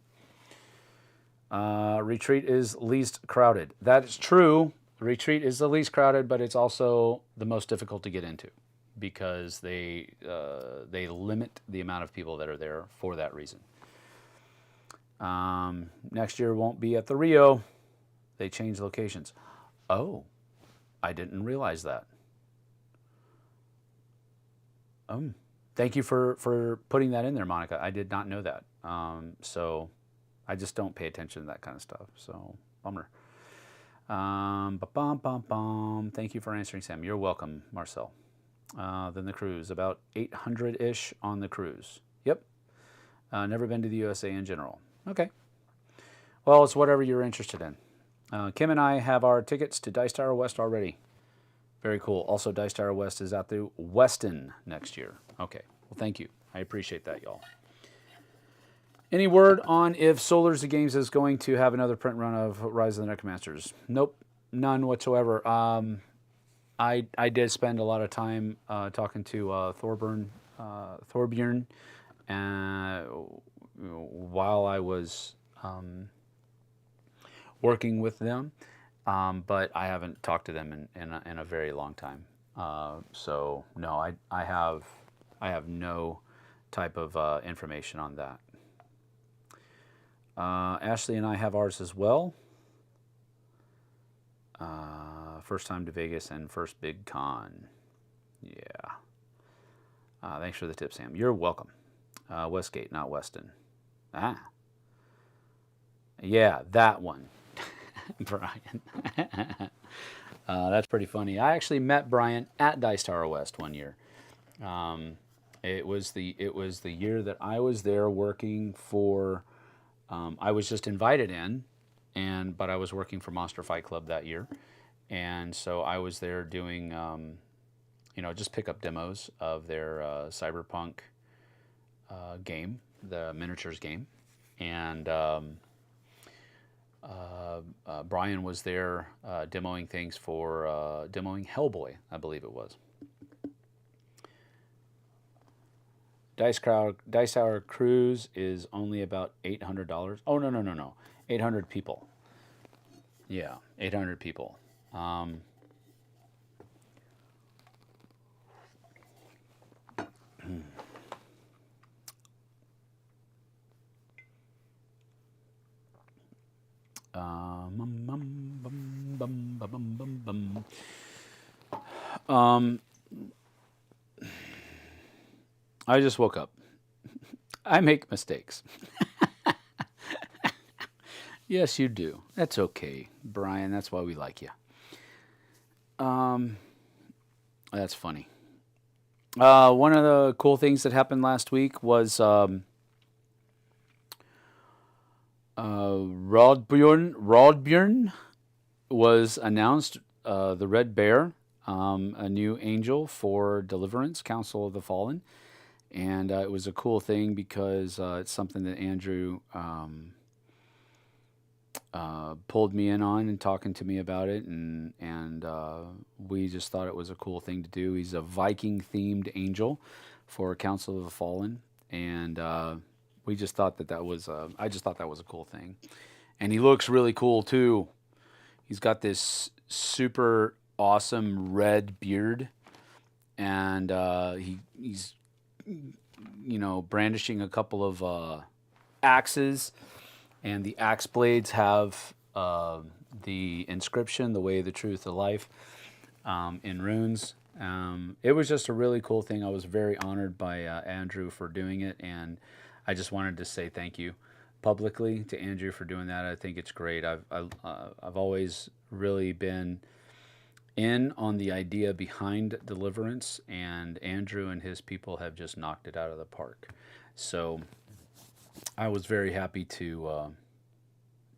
Retreat is least crowded. That is true. Retreat is the least crowded, but it's also the most difficult to get into because they limit the amount of people that are there for that reason. Next year won't be at the Rio. They changed locations. Oh, I didn't realize that. Thank you for putting that in there, Monica. I did not know that. So I just don't pay attention to that kind of stuff. So bummer. Thank you for answering, Sam. You're welcome, Marcel. Then the cruise, about 800-ish on the cruise. Yep. Never been to the USA in general. Okay. Well, it's whatever you're interested in. Kim and I have our tickets to Dice Tower West already. Very cool. Also, Dice Tower West is out through Weston next year. Okay. Well, thank you. I appreciate that, y'all. Any word on if Solars the Games is going to have another print run of Rise of the Necromancers? Nope. None whatsoever. I did spend a lot of time talking to Thorbjorn while I was working with them, but I haven't talked to them in a very long time. So no, I have no type of information on that. Ashley and I have ours as well. First time to Vegas and first big con. Yeah. Thanks for the tip, Sam. You're welcome. Westgate, not Weston. Ah. Yeah, that one. Brian. That's pretty funny. I actually met Brian at Dice Tower West one year. It was the year that I was there working for. I was just invited in, but I was working for Monster Fight Club that year, and so I was there doing, just pickup demos of their Cyberpunk game, the miniatures game, and Brian was there demoing things for demoing Hellboy, I believe it was. Dice Tower Cruise is only about $800. Oh, no. 800 people. Yeah, 800 people. I just woke up. I make mistakes. Yes, you do. That's okay, Brian. That's why we like you. That's funny. One of the cool things that happened last week was Rodbjörn was announced, the Red Bear, a new angel for Deliverance, Council of the Fallen. And it was a cool thing because it's something that Andrew pulled me in on and talking to me about it, and we just thought it was a cool thing to do. He's a Viking-themed angel for Council of the Fallen, and we just thought that was I just thought that was a cool thing. And he looks really cool too. He's got this super awesome red beard, and he's brandishing a couple of axes, and the axe blades have the inscription, the way, the truth, the life, in runes. It was just a really cool thing. I was very honored by Andrew for doing it, and I just wanted to say thank you publicly to Andrew for doing that. I think it's great. I've always really been in on the idea behind Deliverance, and Andrew and his people have just knocked it out of the park. So I was very happy to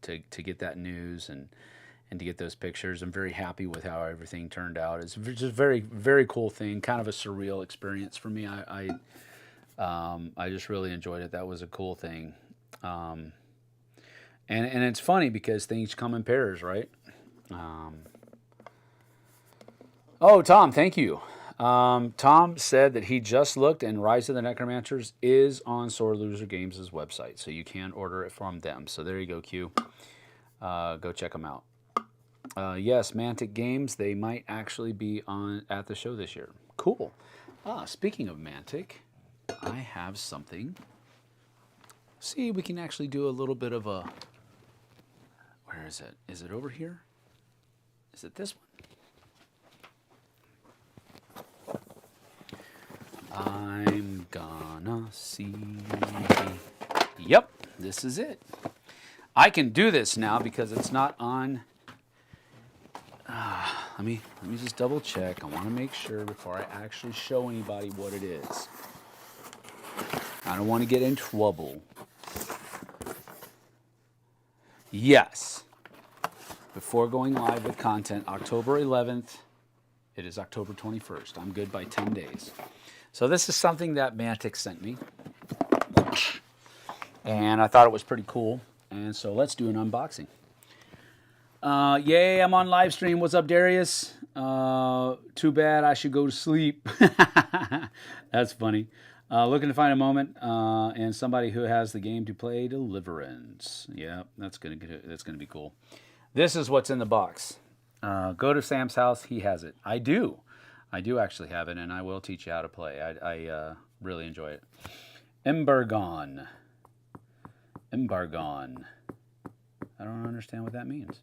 get that news and to get those pictures. I'm very happy with how everything turned out. It's just a very, very cool thing, kind of a surreal experience for me. I just really enjoyed it. That was a cool thing. And it's funny because things come in pairs, right? Oh, Tom, thank you. Tom said that he just looked, and Rise of the Necromancers is on Sword Loser Games' website, so you can order it from them. So there you go, Q. Go check them out. Yes, Mantic Games, they might actually be at the show this year. Cool. Speaking of Mantic, I have something. See, we can actually do a little bit of a... Where is it? Is it over here? Is it this one? I'm gonna see. Yep, this is it. I can do this now because it's not on. Let me just double check. I want to make sure before I actually show anybody what it is. I don't want to get in trouble. Yes. Before going live with content, October 11th. It is October 21st. I'm good by 10 days. So this is something that Mantic sent me. And I thought it was pretty cool. And so let's do an unboxing. Yay, I'm on live stream. What's up, Darius? Too bad I should go to sleep. That's funny. Looking to find a moment and somebody who has the game to play Deliverance. Yeah, that's gonna be cool. This is what's in the box. Go to Sam's house. He has it. I do actually have it, and I will teach you how to play. I really enjoy it. Embargon. I don't understand what that means.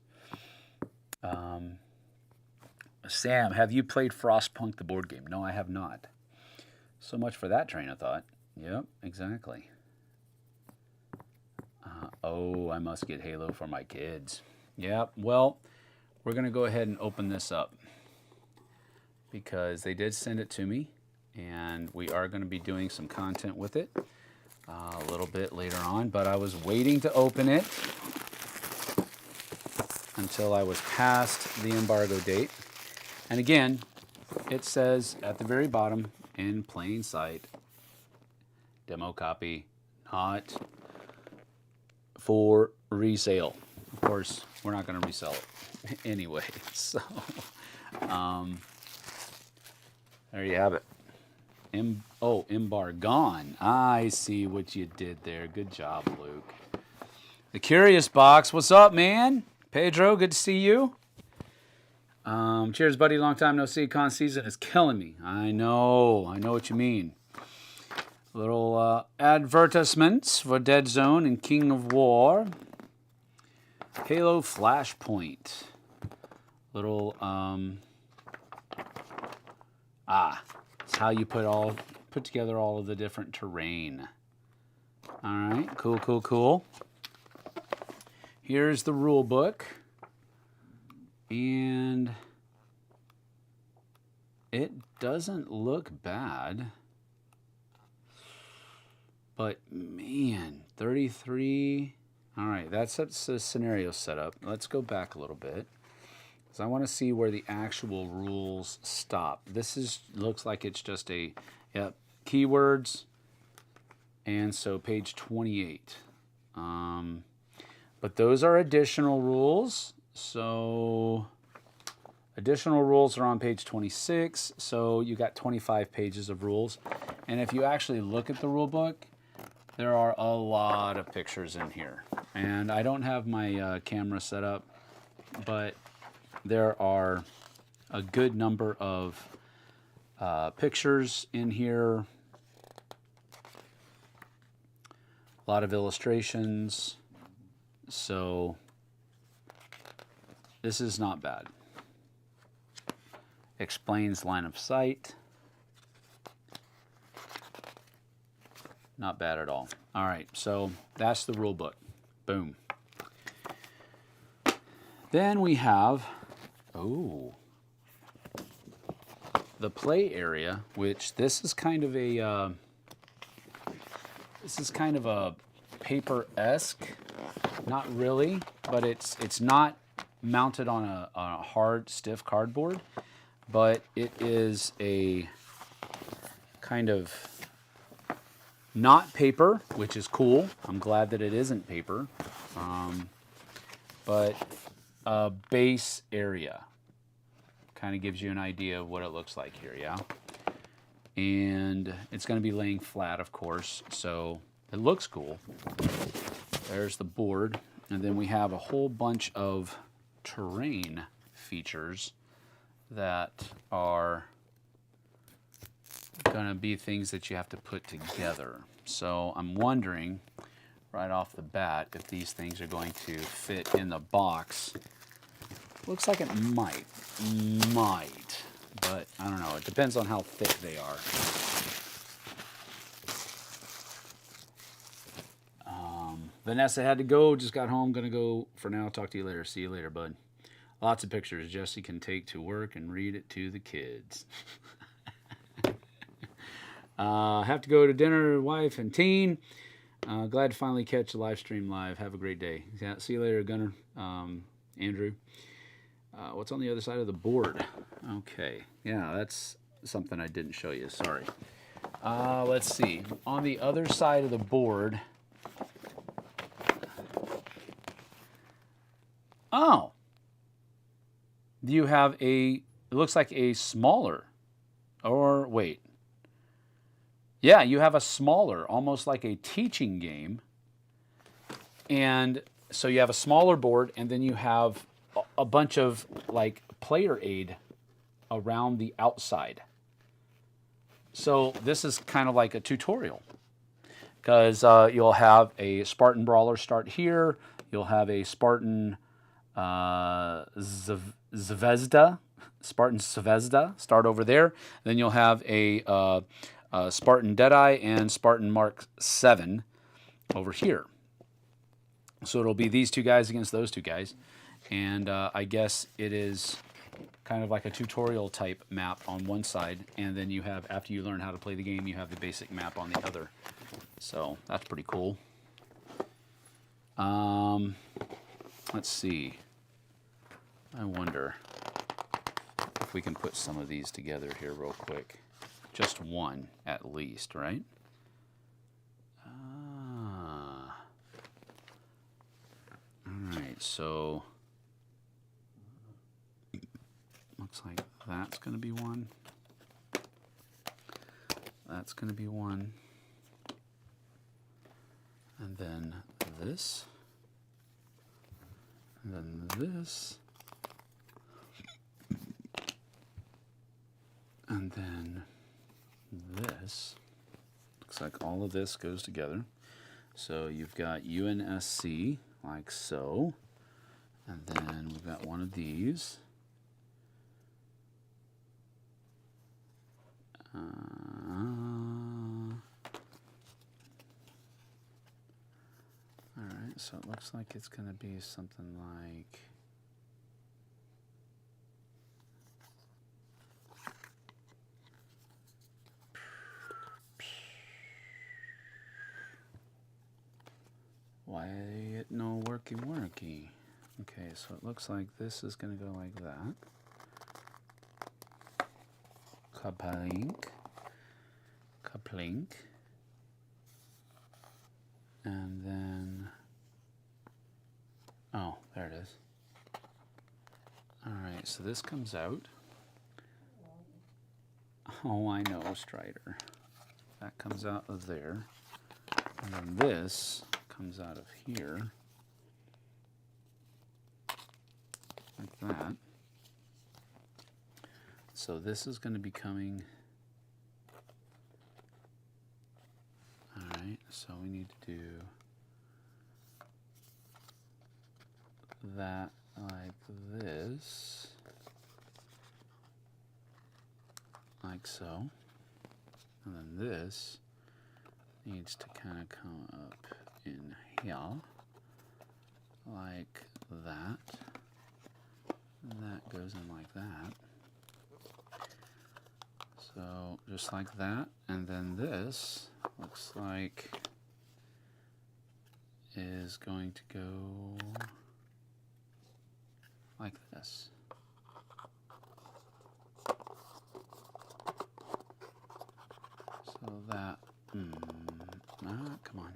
Sam, have you played Frostpunk, the board game? No, I have not. So much for that train of thought. Yep, exactly. Oh, I must get Halo for my kids. Yep, well, we're going to go ahead and open this up because they did send it to me, and we are going to be doing some content with it a little bit later on, but I was waiting to open it until I was past the embargo date. And again, it says at the very bottom in plain sight, demo copy, not for resale. Of course, we're not going to resell it anyway. So, there you have it. Embargon. I see what you did there. Good job, Luke. The Curious Box. What's up, man? Pedro, good to see you. Cheers, buddy. Long time no see. Con season is killing me. I know what you mean. Little advertisements for Dead Zone and King of War. Halo Flashpoint. Little it's how you put together all of the different terrain. All right, cool. Here's the rule book. And it doesn't look bad. But man, 33. All right, that's the scenario setup. Let's go back a little bit, because I want to see where the actual rules stop. This looks like it's just keywords. And so page 28. But those are additional rules. So additional rules are on page 26. So you got 25 pages of rules. And if you actually look at the rule book, there are a lot of pictures in here. And I don't have my camera set up, but there are a good number of pictures in here. A lot of illustrations. So This is not bad. Explains line of sight. Not bad at all. All right, so that's the rule book. Boom. Then we have, the play area, which this is kind of a paper-esque. Not really, but it's not mounted on a hard, stiff cardboard, but it is a kind of not paper, which is cool. I'm glad that it isn't paper, but a base area. Kind of gives you an idea of what it looks like here, yeah? And it's going to be laying flat, of course, so it looks cool. There's the board, and then we have a whole bunch of terrain features that are going to be things that you have to put together. So I'm wondering right off the bat if these things are going to fit in the box. Looks like it might, but I don't know. It depends on how thick they are. Vanessa had to go, just got home, gonna go for now. Talk to you later. See you later, bud. Lots of pictures Jesse can take to work and read it to the kids. Have to go to dinner, wife and teen. Glad to finally catch the live stream live. Have a great day. Yeah, see you later, Gunnar. Andrew. What's on the other side of the board? Okay, yeah, that's something I didn't show you. Sorry. Let's see. On the other side of the board. Oh. You have it looks like a smaller, or wait. Yeah, you have a smaller, almost like a teaching game. And so you have a smaller board, and then you have a bunch of like player aid around the outside. So this is kind of like a tutorial, because you'll have a Spartan Brawler start here. You'll have a Spartan Zvezda, Spartan Zvezda start over there. Then you'll have a Spartan Deadeye and Spartan Mark 7 over here. So it'll be these two guys against those two guys. And I guess it is kind of like a tutorial type map on one side. And then you have, after you learn how to play the game, you have the basic map on the other. So that's pretty cool. Let's see. I wonder if we can put some of these together here real quick. Just one, at least, right? All right, so looks like that's going to be one. That's going to be one. And then this. And then this. And then this. Looks like all of this goes together. So you've got UNSC, like so. And then we've got one of these. Alright, so it looks like it's going to be something like... Why it no worky? Okay, so it looks like this is going to go like that. Kaplink. And then, oh, there it is. All right, so this comes out. Oh, I know, Strider. That comes out of there. And then this comes out of here. Like that. So this is going to be coming. Alright, so we need to do that like this, like so, and then this needs to kind of come up in here, like that, and that goes in like that. So just like that, and then this looks like is going to go like this. So that, come on. Come on.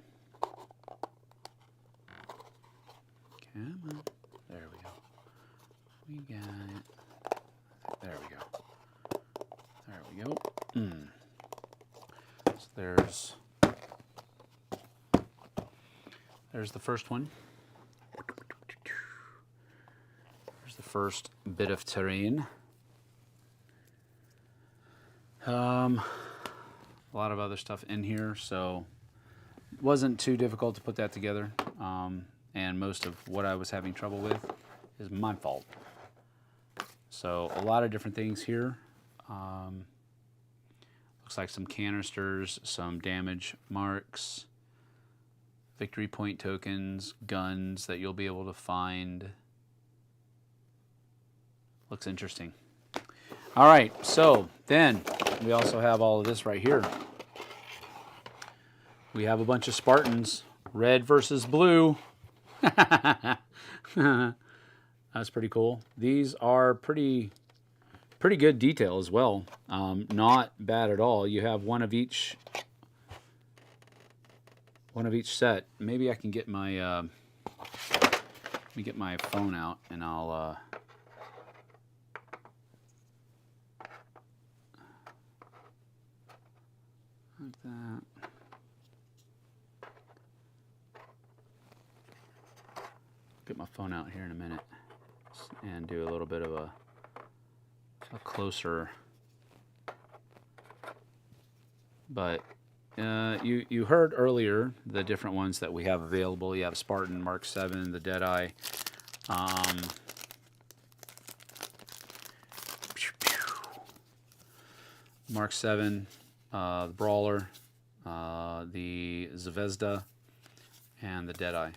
There we go. We got it. There we go. There we go. So there's the first one. There's the first bit of terrain. A lot of other stuff in here, so it wasn't too difficult to put that together. And most of what I was having trouble with is my fault. So a lot of different things here. Looks like some canisters, some damage marks, victory point tokens, guns that you'll be able to find. Looks interesting. All right, so then we also have all of this right here. We have a bunch of Spartans, red versus blue. That's pretty cool. These are pretty good detail as well. Not bad at all. You have one of each set. Maybe I can get my let me get my phone out and I'll like that. Get my phone out here in a minute and do a little bit of a closer. But you heard earlier the different ones that we have available. You have Spartan, Mark 7, the Deadeye. Mark 7, the Brawler, the Zvezda, and the Deadeye.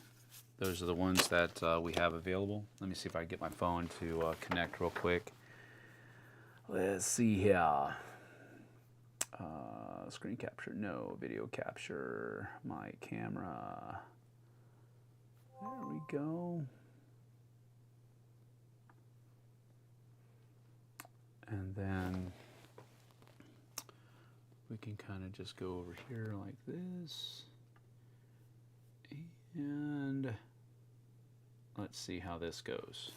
Those are the ones that we have available. Let me see if I can get my phone to connect real quick. Let's see here. Screen capture, no. Video capture, my camera. There we go. And then we can kind of just go over here like this. And let's see how this goes.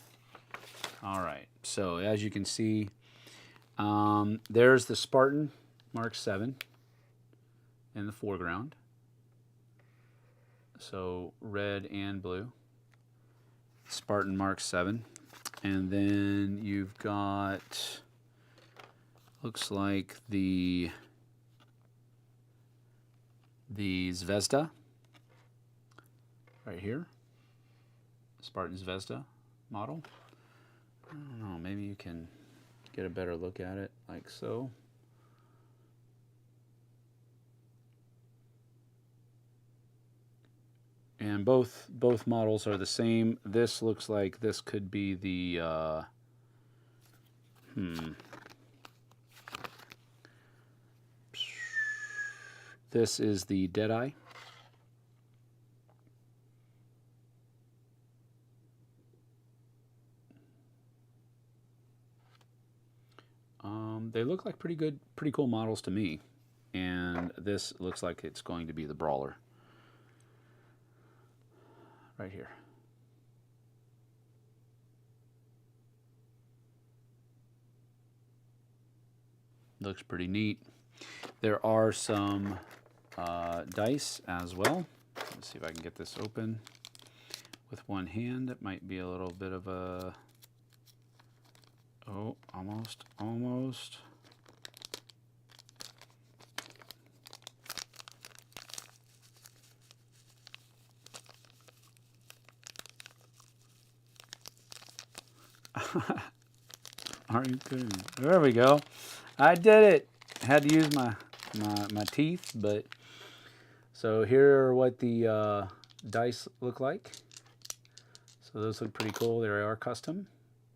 All right, so as you can see, there's the Spartan Mark 7 in the foreground. So red and blue. Spartan Mark 7. And then you've got, looks like the Zvezda right here. Spartan Zvezda model. I don't know, maybe you can get a better look at it like so. And both models are the same. This looks like this could be the this is the Deadeye. They look like pretty cool models to me. And this looks like it's going to be the Brawler. Right here. Looks pretty neat. There are some dice as well. Let's see if I can get this open with one hand. It might be a little bit of a... Oh, almost. Are you kidding? There we go. I did it. Had to use my teeth, but so here are what the dice look like. So those look pretty cool. They are custom,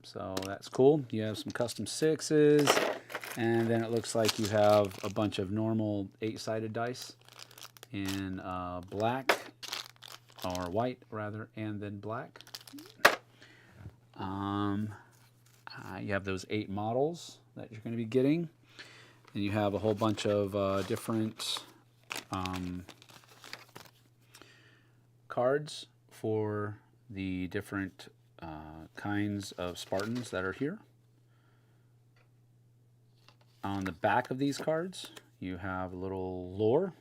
so that's cool. You have some custom 6s, and then it looks like you have a bunch of normal 8-sided dice in black, or white rather, and then black. You have those 8 models that you're going to be getting, and you have a whole bunch of different cards for the different kinds of Spartans that are here. On the back of these cards, you have a little lore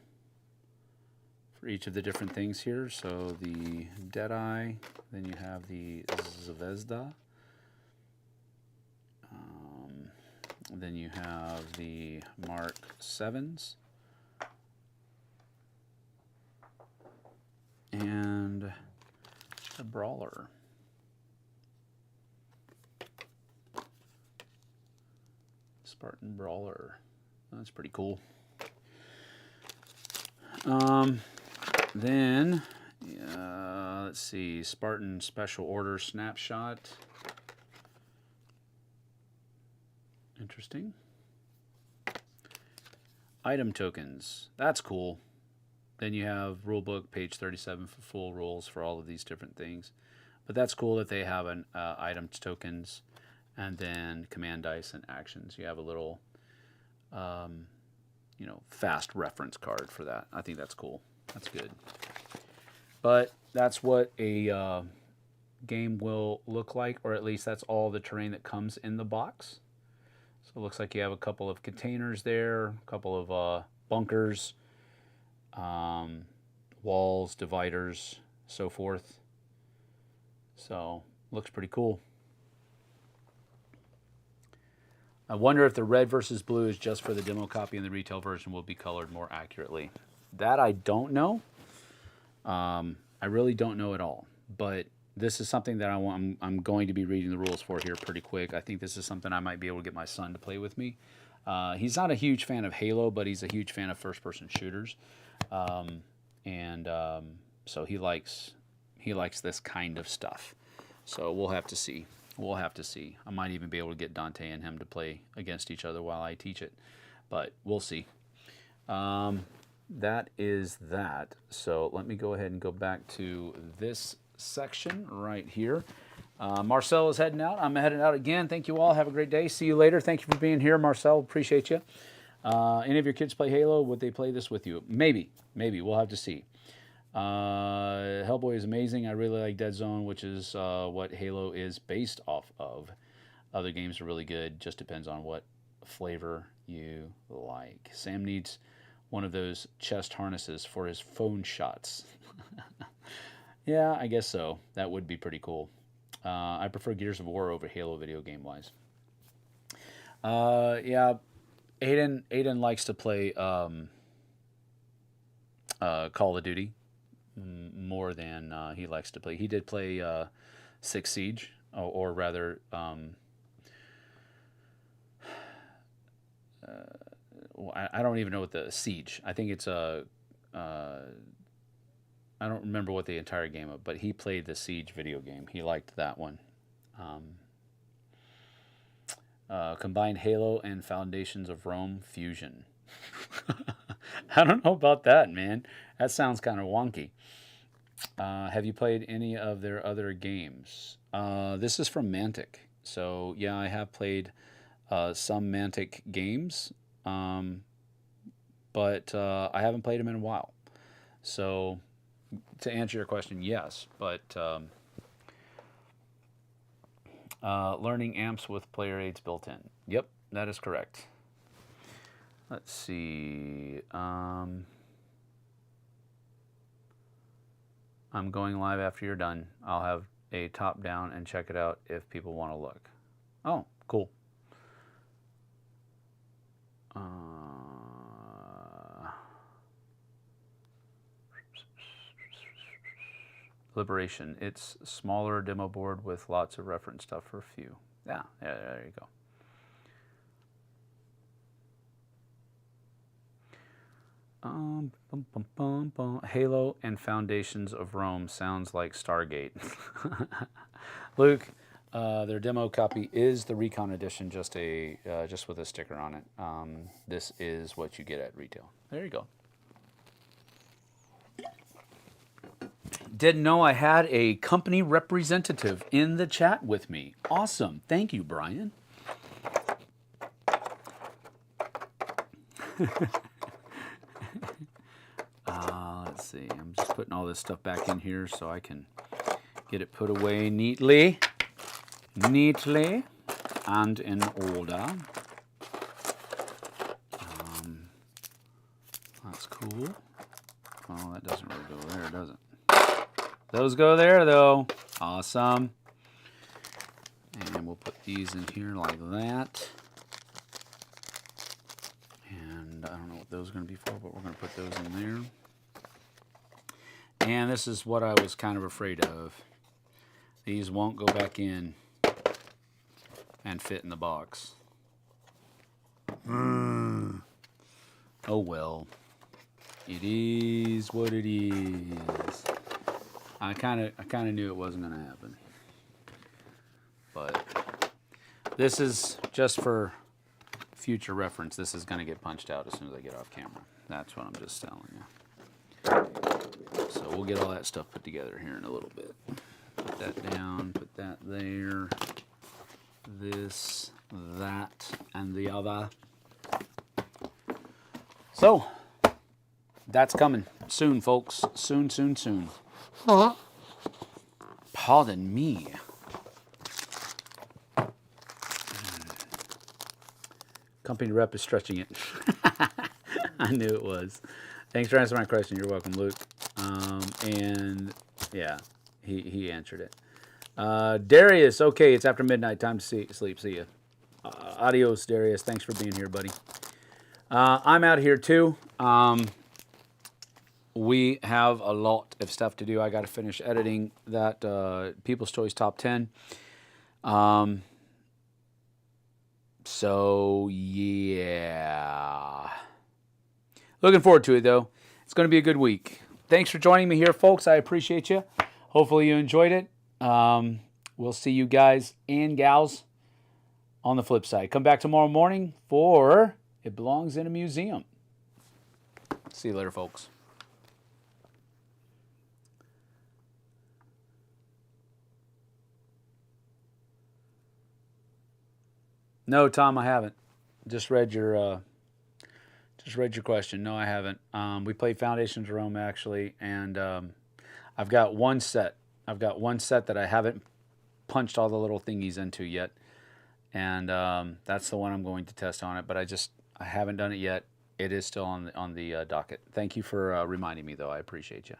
for each of the different things here. So the Deadeye, then you have the Zvezda, then you have the Mark 7s, and the Brawler. Spartan Brawler. That's pretty cool. Then, let's see, Spartan Special Order Snapshot. Interesting. Item tokens. That's cool. Then you have rulebook, page 37 for full rules for all of these different things. But that's cool that they have an item tokens, and then command dice and actions. You have a little, fast reference card for that. I think that's cool. That's good. But that's what a game will look like, or at least that's all the terrain that comes in the box. So it looks like you have a couple of containers there, a couple of bunkers, walls, dividers, so forth. So looks pretty cool. I wonder if the red versus blue is just for the demo copy and the retail version will be colored more accurately. That I don't know. I really don't know at all. But this is something that I'm going to be reading the rules for here pretty quick. I think this is something I might be able to get my son to play with me. He's not a huge fan of Halo, but he's a huge fan of first-person shooters. So he likes this kind of stuff. So we'll have to see. We'll have to see. I might even be able to get Dante and him to play against each other while I teach it. But we'll see. That is that. So let me go ahead and go back to this section right here. Marcel is heading out. I'm heading out again. Thank you all. Have a great day. See you later. Thank you for being here, Marcel. Appreciate you. Any of your kids play Halo? Would they play this with you? Maybe. Maybe. We'll have to see. Hellboy is amazing. I really like Dead Zone, which is what Halo is based off of. Other games are really good. Just depends on what flavor you like. Sam needs one of those chest harnesses for his phone shots. Yeah, I guess so. That would be pretty cool. I prefer Gears of War over Halo video game-wise. Yeah, Aiden likes to play Call of Duty more than he likes to play. He did play Six Siege, or rather, I don't even know what the Siege. I think it's a. I don't remember what the entire game of, but he played the Siege video game. He liked that one. Combined Halo and Foundations of Rome fusion. I don't know about that, man. That sounds kind of wonky. Have you played any of their other games? This is from Mantic. So, yeah, I have played some Mantic games, but I haven't played them in a while. So, to answer your question, yes, but learning amps with player aids built in. Yep, that is correct. Let's see. I'm going live after you're done. I'll have a top down and check it out if people want to look. Oh, cool. Liberation. It's smaller demo board with lots of reference stuff for a few. Yeah, there you go. Halo and Foundations of Rome sounds like Stargate. Luke, their demo copy is the Recon Edition, just with a sticker on it. This is what you get at retail. There you go. Didn't know I had a company representative in the chat with me. Awesome. Thank you, Brian. Let's see. I'm just putting all this stuff back in here so I can get it put away neatly and in order. That's cool. Well, that doesn't really go there, does it? Those go there, though. Awesome. And we'll put these in here like that. And I don't know what those are going to be for, but we're going to put those in there. And this is what I was kind of afraid of. These won't go back in and fit in the box. Oh well. It is what it is. I kind of knew it wasn't going to happen. But this is just for future reference. This is going to get punched out as soon as I get off camera. That's what I'm just telling you. So we'll get all that stuff put together here in a little bit. Put that down, put that there. This, that, and the other. So, that's coming soon, folks. Soon, soon, soon. Pardon me. Company rep is stretching it. I knew it was. Thanks for answering my question. You're welcome, Luke. And yeah, he answered it. Darius, okay, it's after midnight. Time to sleep. See ya. Adios, Darius. Thanks for being here, buddy. I'm out here too. We have a lot of stuff to do. I got to finish editing that People's Choice Top 10. So, yeah. Looking forward to it, though. It's going to be a good week. Thanks for joining me here, folks. I appreciate you. Hopefully you enjoyed it. We'll see you guys and gals on the flip side. Come back tomorrow morning for It Belongs in a Museum. See you later, folks. No, Tom, I haven't. Just read your question. No, I haven't. We played Foundations of Rome actually, and I've got one set. I've got one set that I haven't punched all the little thingies into yet, and that's the one I'm going to test on it. But I haven't done it yet. It is still on the docket. Thank you for reminding me, though. I appreciate you.